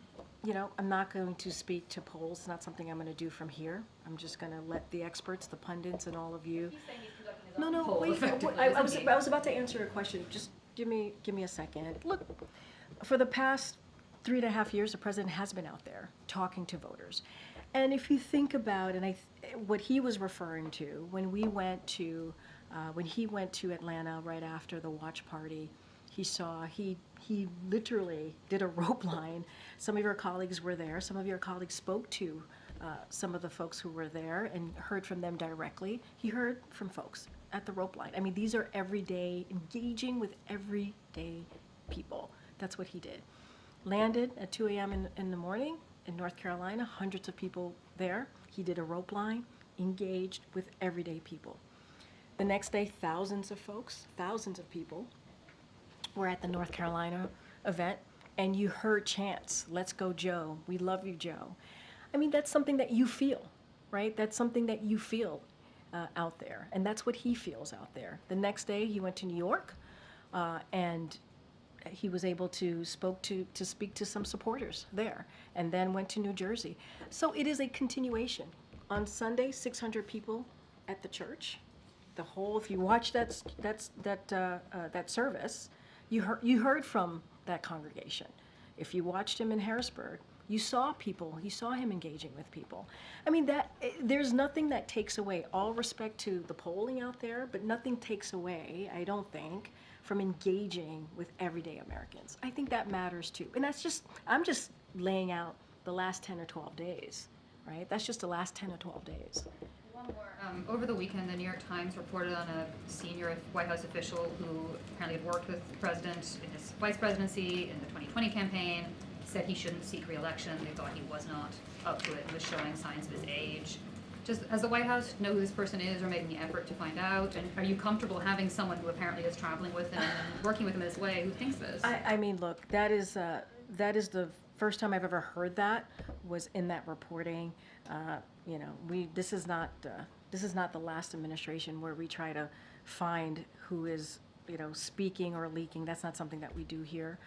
you know, I'm not going to speak to polls. It's not something I'm going to do from here. I'm just going to let the experts, the pundits, and all of you. He's saying he's conducting his own No, poll wait, effectively, I isn't he? was about to answer your question. Just give me a second. Look, for the past 3.5 years, the president has been out there talking to voters. And if you think about, what he was referring to when he went to Atlanta right after the watch party, he literally did a rope line. Some of your colleagues were there. Some of your colleagues spoke to some of the folks who were there and heard from them directly. He heard from folks at the rope line. I mean, these are everyday, engaging with everyday people. That's what he did. Landed at 2 a.m. in the morning in North Carolina, hundreds of people there. He did a rope line, engaged with everyday people. The next day, thousands of folks, thousands of people were at the North Carolina event, and you heard chants, "Let's go, Joe. We love you, Joe." I mean, that's something that you feel, right? That's something that you feel out there, and that's what he feels out there. The next day, he went to New York, and he was able to speak to some supporters there, and then went to New Jersey. So it is a continuation. On Sunday, 600 people at the church. If you watch that service, you heard from that congregation. If you watched him in Harrisburg, you saw him engaging with people. I mean, there's nothing that takes away, all respect to the polling out there, but nothing takes away, I don't think, from engaging with everyday Americans. I think that matters too. And I'm just laying out the last 10 or 12 days, right? That's just the last 10 or 12 days. One more. Over the weekend, the New York Times reported on a senior White House official who apparently had worked with the president in his vice presidency in the 2020 campaign, said he shouldn't seek re-election. They thought he was not up to it and was showing signs of his age. Does the White House know who this person is or making the effort to find out? And are you comfortable having someone who apparently is traveling with him and working with him this way who thinks this? I mean, look, that is the first time I've ever heard that was in that reporting. You know, this is not the last administration where we try to find who is, you know, speaking or leaking. That's not something that we do here.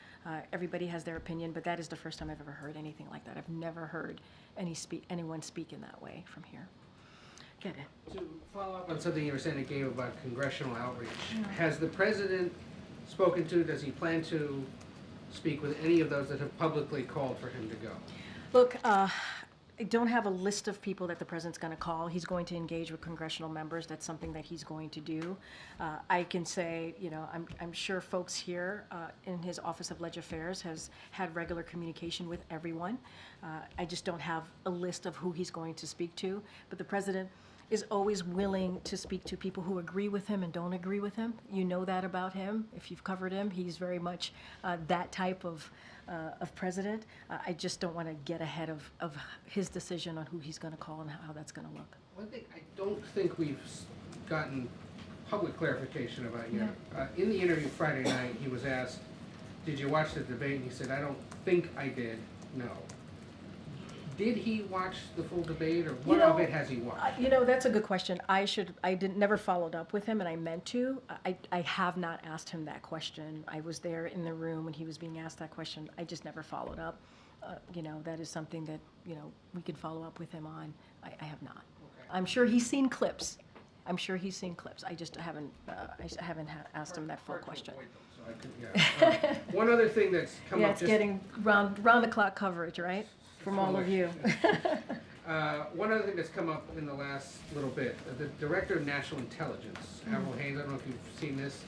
Everybody has their opinion, but that is the first time I've ever heard anything like that. I've never heard anyone speak in that way from here. Get it. To follow up on something you were saying, Gabe, about congressional outreach, has the president spoken to, does he plan to speak with any of those that have publicly called for him to go? Look, I don't have a list of people that the president's going to call. He's going to engage with congressional members. That's something that he's going to do. I can say, you know, I'm sure folks here in his Office of Leg Affairs has had regular communication with everyone. I just don't have a list of who he's going to speak to. But the president is always willing to speak to people who agree with him and don't agree with him. You know that about him. If you've covered him, he's very much that type of president. I just don't want to get ahead of his decision on who he's going to call and how that's going to look. One thing I don't think we've gotten public clarification about yet. In the interview Friday night, he was asked, "Did you watch the debate?" And he said, "I don't think I did, no." Did he watch the full debate, or what of it has he watched? You know, that's a good question. I never followed up with him, and I meant to. I have not asked him that question. I was there in the room when he was being asked that question. I just never followed up. You know, that is something that, you know, we could follow up with him on. I have not. Okay. I'm sure he's seen clips. I just haven't. Asked him that full question. One other thing that's come up. Yeah, it's getting round the clock coverage, right? From all of you. One other thing that's come up in the last little bit, the Director of National Intelligence, Avril Haines, I don't know if you've seen this,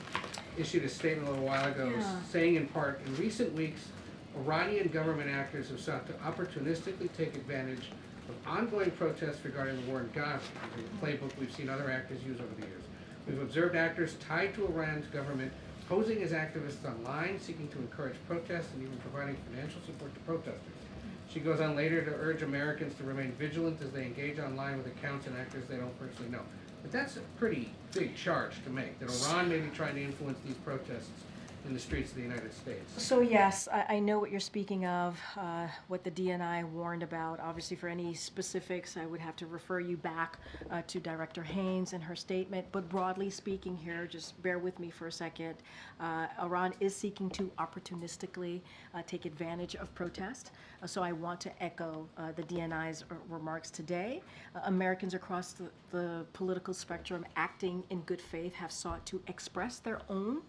issued a statement a little while ago saying in part, in recent weeks, Iranian government actors have sought to opportunistically take advantage of ongoing protests regarding the war in Gaza, using a playbook we've seen other actors use over the years. We've observed actors tied to Iran's government posing as activists online, seeking to encourage protests and even providing financial support to protesters. She goes on later to urge Americans to remain vigilant as they engage online with accounts and actors they don't personally know. But that's a pretty big charge to make, that Iran may be trying to influence these protests in the streets of the United States. So yes, I know what you're speaking of, what the DNI warned about. Obviously, for any specifics, I would have to refer you back to Director Haynes and her statement. But broadly speaking here, just bear with me for a second, Iran is seeking to opportunistically take advantage of protest. So I want to echo the DNI's remarks today. Americans across the political spectrum acting in good faith have sought to express their own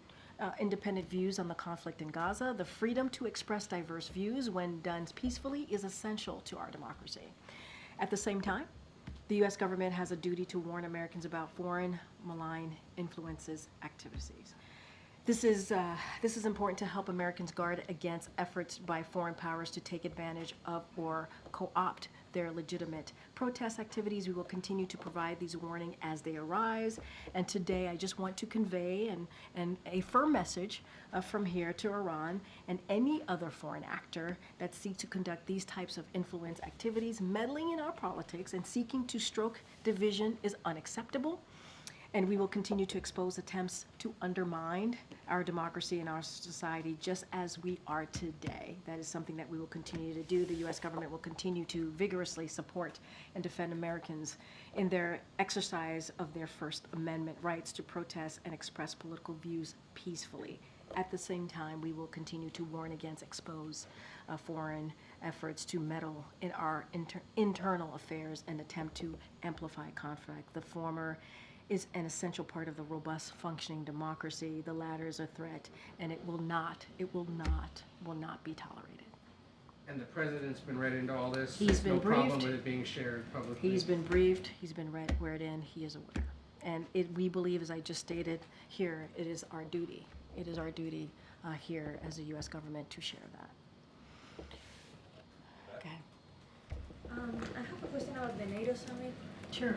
independent views on the conflict in Gaza. The freedom to express diverse views when done peacefully is essential to our democracy. At the same time, the U.S. government has a duty to warn Americans about foreign malign influences activities. This is important to help Americans guard against efforts by foreign powers to take advantage of or co-opt their legitimate protest activities. We will continue to provide these warnings as they arise. And today I just want to convey and a firm message from here to Iran and any other foreign actor that seeks to conduct these types of influence activities, meddling in our politics and seeking to stroke division is unacceptable. And we will continue to expose attempts to undermine our democracy and our society just as we are today. That is something that we will continue to do. The U.S. government will continue to vigorously support and defend Americans in their exercise of their First Amendment rights to protest and express political views peacefully. At the same time, we will continue to warn against expose foreign efforts to meddle in our internal affairs and attempt to amplify conflict. The former is an essential part of the robust functioning democracy. The latter is a threat, and it will not be tolerated. And the president's been read into all this. He's There's been no problem briefed. with it being shared publicly. He's been briefed, he's been read in, he is aware. And we believe, as I just stated here, it is our duty. It is our duty here as a U.S. government to share that. Okay. I have a question about the NATO summit. Sure.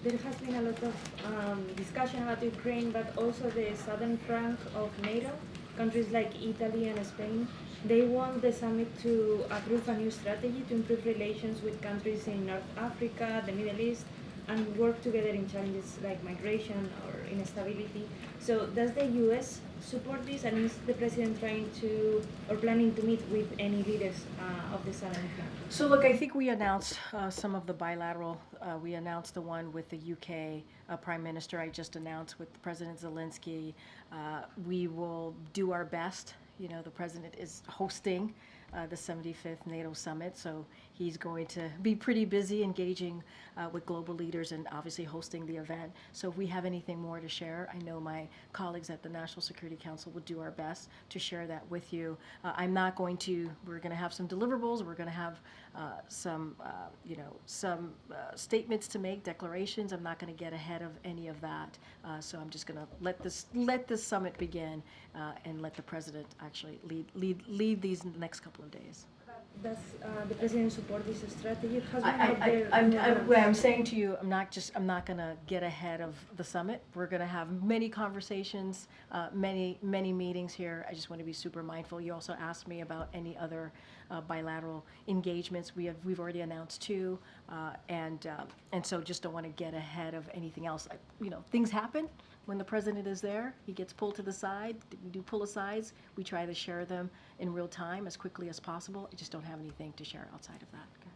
There has been a lot of discussion about Ukraine, but also the southern flank of NATO, countries like Italy and Spain. They want the summit to approve a new strategy to improve relations with countries in North Africa, the Middle East, and work together in challenges like migration or instability. So does the U.S. support this, and is the president trying to or planning to meet with any leaders of the southern flank? So look, I think we announced some of the bilateral. We announced the one with the UK Prime Minister. I just announced with President Zelensky. We will do our best. You know, the president is hosting the 75th NATO summit, so he's going to be pretty busy engaging with global leaders and obviously hosting the event. So if we have anything more to share, I know my colleagues at the National Security Council will do our best to share that with you. I'm not going to, we're going to have some deliverables, we're going to have some statements to make, declarations. I'm not going to get ahead of any of that. So I'm just going to let this summit begin and let the president actually lead these next couple of days. Does the president support this strategy? It has been out there. What I'm saying to you, I'm not going to get ahead of the summit. We're going to have many conversations, many meetings here. I just want to be super mindful. You also asked me about any other bilateral engagements. We've already announced 2, and so just don't want to get ahead of anything else. Things happen. When the president is there, he gets pulled to the side. We do pull-asides. We try to share them in real time as quickly as possible. I just don't have anything to share outside of that. Okay.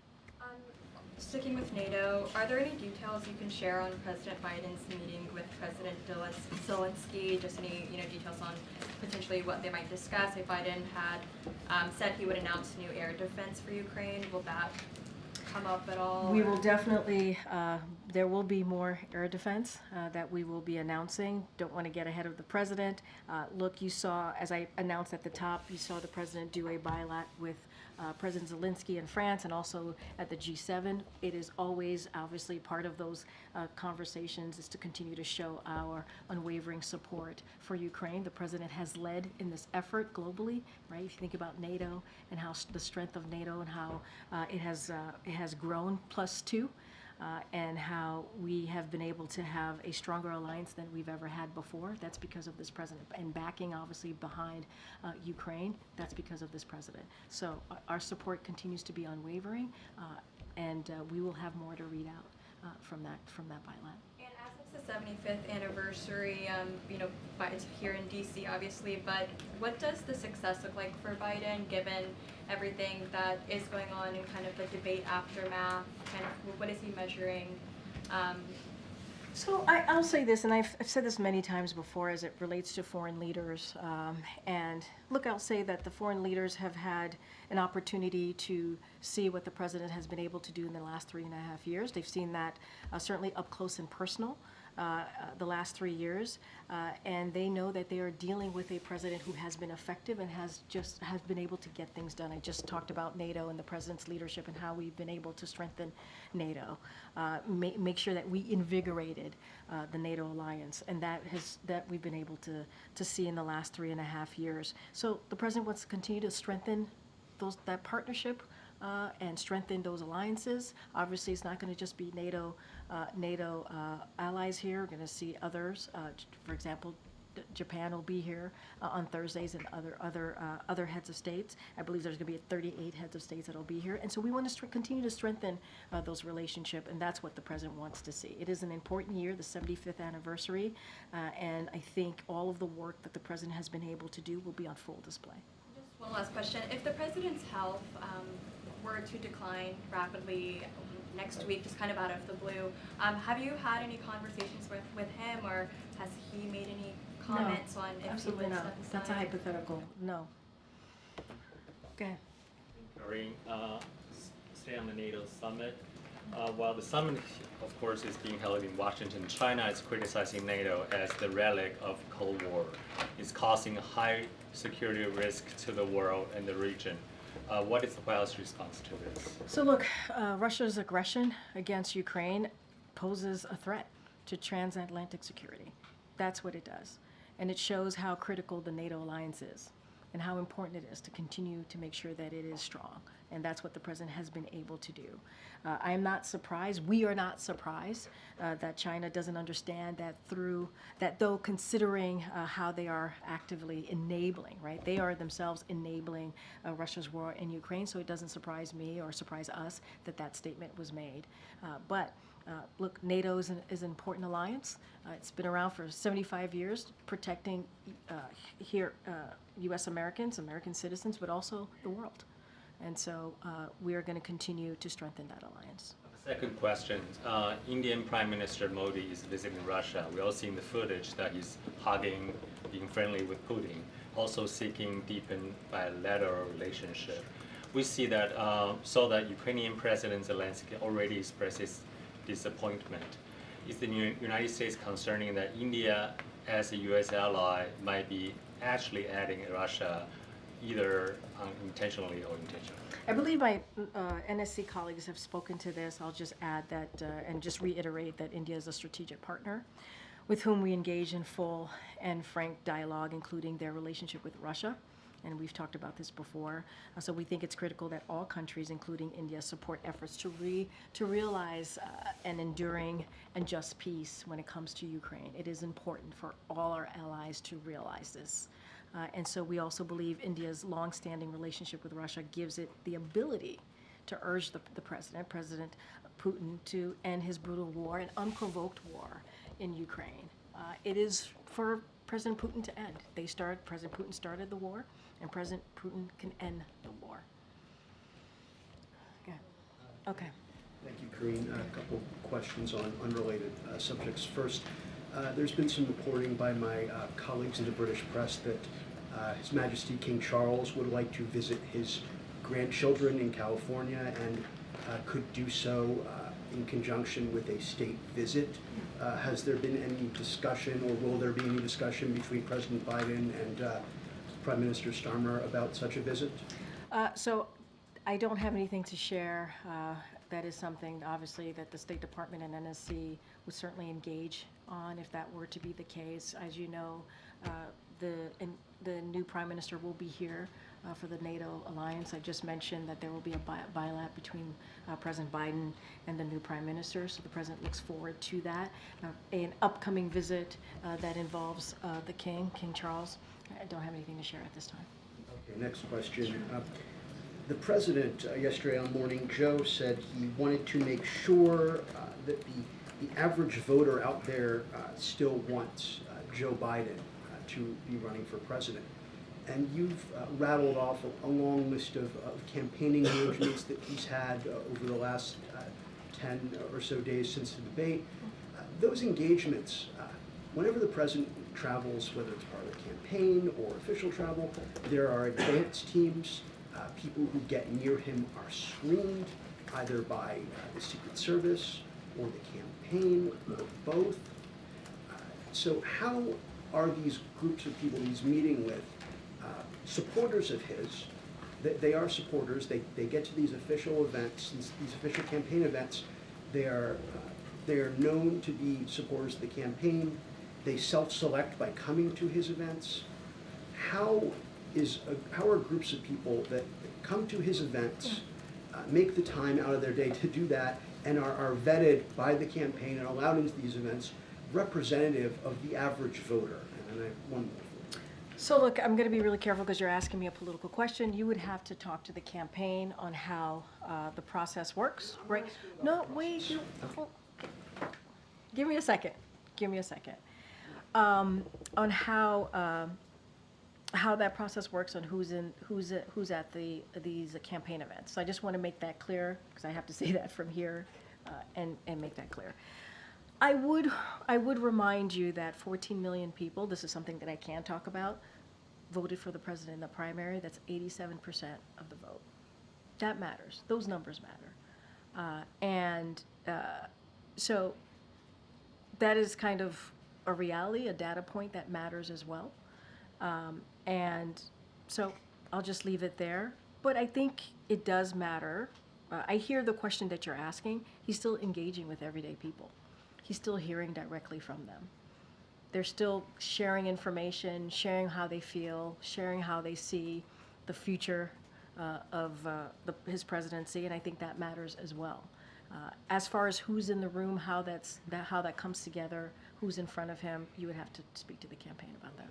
Sticking with NATO, are there any details you can share on President Biden's meeting with President Zelensky? Just any details on potentially what they might discuss? If Biden had said he would announce new air defense for Ukraine, will that come up at all? We will definitely, there will be more air defense that we will be announcing. Don't want to get ahead of the president. Look, you saw, as I announced at the top, you saw the president do a bilat with President Zelensky in France and also at the G7. It is always, obviously, part of those conversations is to continue to show our unwavering support for Ukraine. The president has led in this effort globally, right? If you think about NATO and how the strength of NATO and how it has grown +2. And how we have been able to have a stronger alliance than we've ever had before. That's because of this president. And backing, obviously, behind Ukraine, that's because of this president. So our support continues to be unwavering, and we will have more to read out from that byline. And as of It's the 75th anniversary, it's here in DC, obviously, but what does the success look like for Biden, given everything that is going on in kind of the debate aftermath? Kind of, what is he measuring? So I'll say this, and I've said this many times before as it relates to foreign leaders. And look, I'll say that the foreign leaders have had an opportunity to see what the president has been able to do in the last 3.5 years. They've seen that certainly up close and personal the last 3 years, and they know that they are dealing with a president who has been effective and has been able to get things done. I just talked about NATO and the president's leadership and how we've been able to strengthen NATO, make sure that we invigorated the NATO alliance, and that we've been able to see in the last 3.5 years. So the president wants to continue to strengthen that partnership and strengthen those alliances. Obviously, it's not going to just be NATO allies here. We're going to see others. For example, Japan will be here on Thursdays, and other heads of states. I believe there's going to be 38 heads of states that will be here. And so we want to continue to strengthen those relationships, and that's what the president wants to see. It is an important year, the 75th anniversary, and I think all of the work that the president has been able to do will be on full display. Just one last question. If the president's health were to decline rapidly next week, just kind of out of the blue, have you had any conversations with him, or has he made any comments on if Absolutely he would not. step aside? That's a hypothetical. No. Okay. During stay on the NATO summit, while the summit, of course, is being held in Washington, China is criticizing NATO as the relic of Cold War. It's causing a high security risk to the world and the region. What is the White House response to this? So look, Russia's aggression against Ukraine poses a threat to transatlantic security. That's what it does. And it shows how critical the NATO alliance is and how important it is to continue to make sure that it is strong. And that's what the president has been able to do. I am not surprised, we are not surprised that China doesn't understand that though considering how they are actively enabling, right? They are themselves enabling Russia's war in Ukraine, so it doesn't surprise me or surprise us that statement was made. But look, NATO is an important alliance. It's been around for 75 years, protecting U.S. American citizens, but also the world. And so we are going to continue to strengthen that alliance. Second question, Indian Prime Minister Modi is visiting Russia. We all seen the footage that he's hugging, being friendly with Putin, also seeking deepen bilateral relationship. We see that, that Ukrainian President Zelensky already expresses disappointment. Is the United States concerning that India, as a U.S. ally, might be actually adding Russia either unintentionally or intentionally? I believe my NSC colleagues have spoken to this. I'll just add that and just reiterate that India is a strategic partner with whom we engage in full and frank dialogue, including their relationship with Russia. And we've talked about this before. So we think it's critical that all countries, including India, support efforts to realize an enduring and just peace when it comes to Ukraine. It is important for all our allies to realize this. And so we also believe India's longstanding relationship with Russia gives it the ability to urge the President Putin, to end his brutal war, an unprovoked war in Ukraine. It is for President Putin to end. President Putin started the war, and President Putin can end the war. Okay. Thank you, Karine. A couple questions on unrelated subjects. First, there's been some reporting by my colleagues in the British press that His Majesty King Charles would like to visit his grandchildren in California and could do so in conjunction with a state visit. Has there been any discussion, or will there be any discussion between President Biden and Prime Minister Starmer about such a visit? So I don't have anything to share. That is something, obviously, that the State Department and NSC would certainly engage on if that were to be the case. As you know, the new Prime Minister will be here for the NATO alliance. I just mentioned that there will be a bilat between President Biden and the new Prime Minister, so the President looks forward to that. An upcoming visit that involves the King Charles. I don't have anything to share at this time. Okay, next question. The President yesterday on Morning Joe said he wanted to make sure that the the average voter out there still wants Joe Biden to be running for president. And you've rattled off a long list of campaigning engagements that he's had over the last 10 or so days since the debate. Those engagements, whenever the president travels, whether it's part of the campaign or official travel, there are advance teams. People who get near him are screened, either by the Secret Service or the campaign, or both. So how are these groups of people he's meeting with supporters of his? They are supporters. They get to these official events, these official campaign events. They are known to be supporters of the campaign. They self-select by coming to his events. How are groups of people that come to his events, make the time out of their day to do that, and are vetted by the campaign and allowed into these events, representative of the average voter? And I have one more. So look, I'm going to be really careful because you're asking me a political question. You would have to talk to the campaign on how the process works, right? No, wait. Give me a second. Give me a second. On how that process works on who's at these campaign events. So I just want to make that clear because I have to say that from here and make that clear. I would remind you that 14 million people, this is something that I can talk about, voted for the president in the primary. That's 87% of the vote. That matters. Those numbers matter. So that is kind of a reality, a data point that matters as well. And so I'll just leave it there. But I think it does matter. I hear the question that you're asking. He's still engaging with everyday people. He's still hearing directly from them. They're still sharing information, sharing how they feel, sharing how they see the future of his presidency, and I think that matters as well. As far as who's in the room, how that comes together, who's in front of him, you would have to speak to the campaign about that.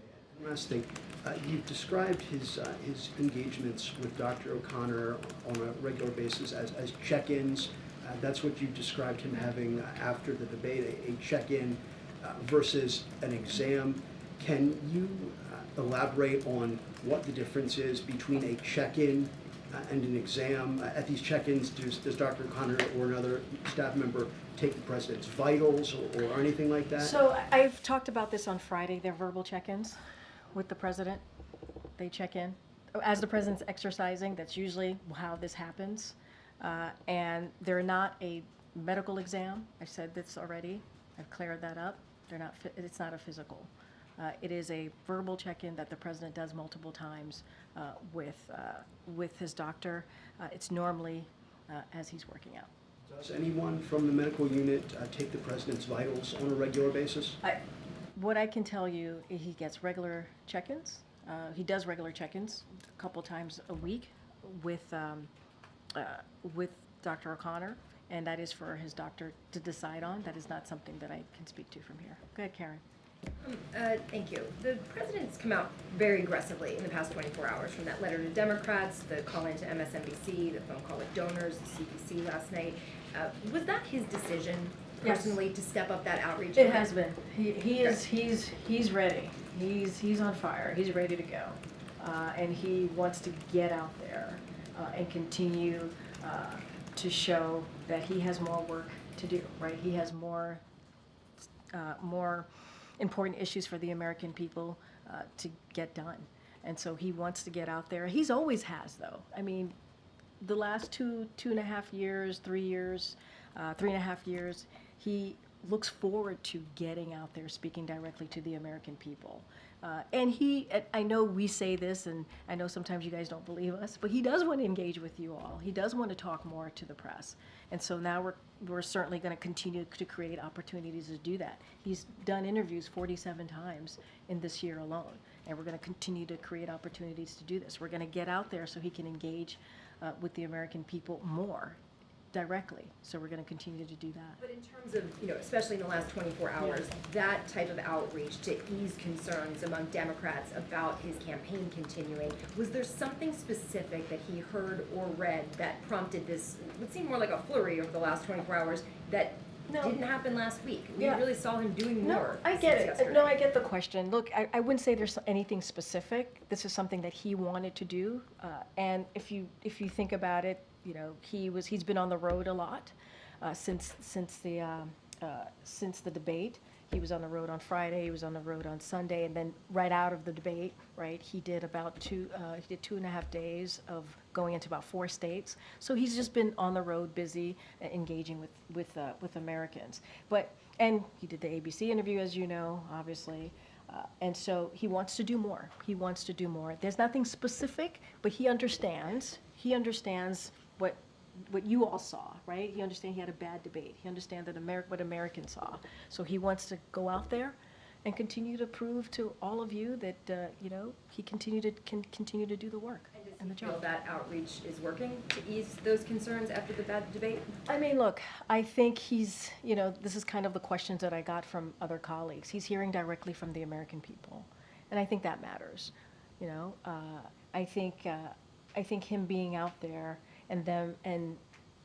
Last thing, you've described his engagements with Dr. O'Connor on a regular basis as check-ins. That's what you described him having after the debate, a check-in versus an exam. Can you elaborate on what the difference is between a check-in and an exam? At these check-ins, does Dr. O'Connor or another staff member take the president's vitals or anything like that? So I've talked about this on Friday. They're verbal check-ins with the president. They check in. As the president's exercising, that's usually how this happens. And they're not a medical exam. I've said this already. I've cleared that up. It's not a physical. It is a verbal check-in that the president does multiple times with his doctor. It's normally as he's working out. Does anyone from the medical unit take the president's vitals on a regular basis? What I can tell you, he gets regular check-ins. He does regular check-ins a couple times a week with Dr. O'Connor, and that is for his doctor to decide on. That is not something that I can speak to from here. Go ahead, Karen. Thank you. The president's come out very aggressively in the past 24 hours, from that letter to Democrats, the call into MSNBC, the phone call with donors, the CPC last night. Was that his decision personally to step up that outreach? It has been. He's ready. He's on fire. He's ready to go, and he wants to get out there and continue to show that he has more work to do. Right? He has more important issues for the American people to get done, and so he wants to get out there. He's always has, though. I mean, the last 2.5 years, 3 years, 3.5 years, he looks forward to getting out there, speaking directly to the American people. And I know we say this, and I know sometimes you guys don't believe us, but he does want to engage with you all. He does want to talk more to the press. And so now we're certainly going to continue to create opportunities to do that. He's done interviews 47 times in this year alone, and we're going to continue to create opportunities to do this. We're going to get out there so he can engage with the American people more directly. So we're going to continue to do that. But in terms of, especially in the last 24 hours, that type of outreach to ease concerns among Democrats about his campaign continuing, was there something specific that he heard or read that prompted this, would seem more like a flurry over the last 24 hours, that No. didn't happen last week. We Yeah. really saw him doing more. No, I get since it. yesterday. No, I get the question. Look, I wouldn't say there's anything specific. This is something that he wanted to do. And if you think about it, you know, he's been on the road a lot since the debate. He was on the road on Friday, he was on the road on Sunday, and then right out of the debate, right, he did about 2.5 days of going into about 4 states. So he's just been on the road, busy, engaging with Americans. And he did the ABC interview, as you know, obviously. And so he wants to do more. He wants to do more. There's nothing specific, but he understands. He understands what you all saw, right? He understands he had a bad debate. He understands that what Americans saw. So he wants to go out there and continue to prove to all of you that, you know, he can continue to do the work and the Feel job. that outreach is working to ease those concerns after the bad debate? I mean, look, I think he's, you know, this is kind of the questions that I got from other colleagues. He's hearing directly from the American people, and I think that matters. You know, I think him being out there and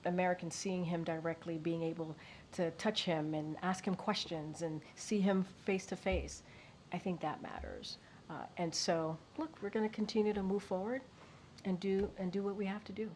Americans seeing him directly, being able to touch him and ask him questions and see him face to face, I think that matters. And so, look, we're going to continue to move forward and do what we have to do.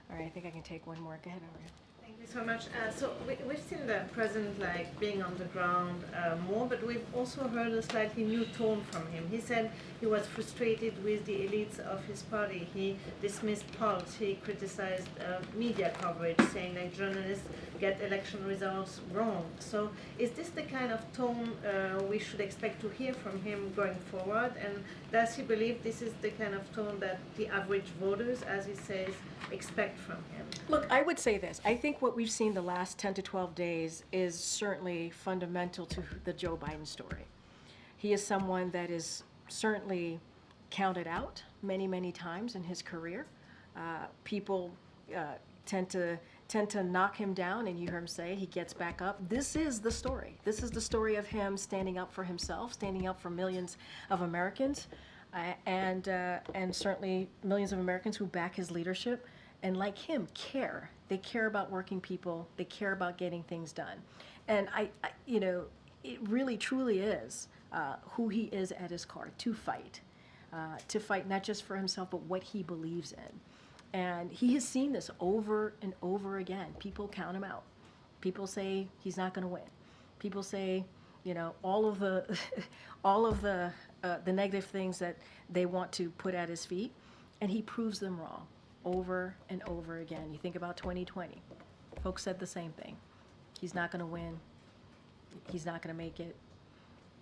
All right, I think I can take one more. Go ahead, Aria. Thank you so much. So we've seen the president like being on the ground more, but we've also heard a slightly new tone from him. He said he was frustrated with the elites of his party. He dismissed polls. He criticized media coverage, saying that journalists get election results wrong. So is this the kind of tone we should expect to hear from him going forward? And does he believe this is the kind of tone that the average voters, as he says, expect from him? Look, I would say this. I think what we've seen the last 10 to 12 days is certainly fundamental to the Joe Biden story. He is someone that is certainly counted out many, many times in his career. People tend to knock him down, and you hear him say he gets back up. This is the story. This is the story of him standing up for himself, standing up for millions of Americans, and certainly millions of Americans who back his leadership. And like him, care. They care about working people. They care about getting things done. And I you know, it really truly is who he is at his core, to fight not just for himself, but what he believes in. And he has seen this over and over again. People count him out. People say he's not going to win. People say, you know, all of the negative things that they want to put at his feet, and he proves them wrong over and over again. You think about 2020. Folks said the same thing. He's not going to win. He's not going to make it.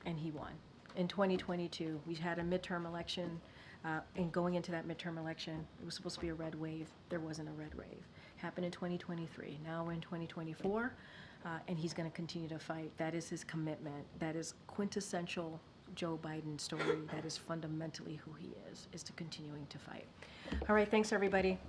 And he won. In 2022, we had a midterm election, and going into that midterm election, it was supposed to be a red wave. There wasn't a red wave. Happened in 2023. Now we're in 2024, and he's going to continue to fight. That is his commitment. That is quintessential Joe Biden story. That is fundamentally who he is to continuing to fight. All right, thanks everybody.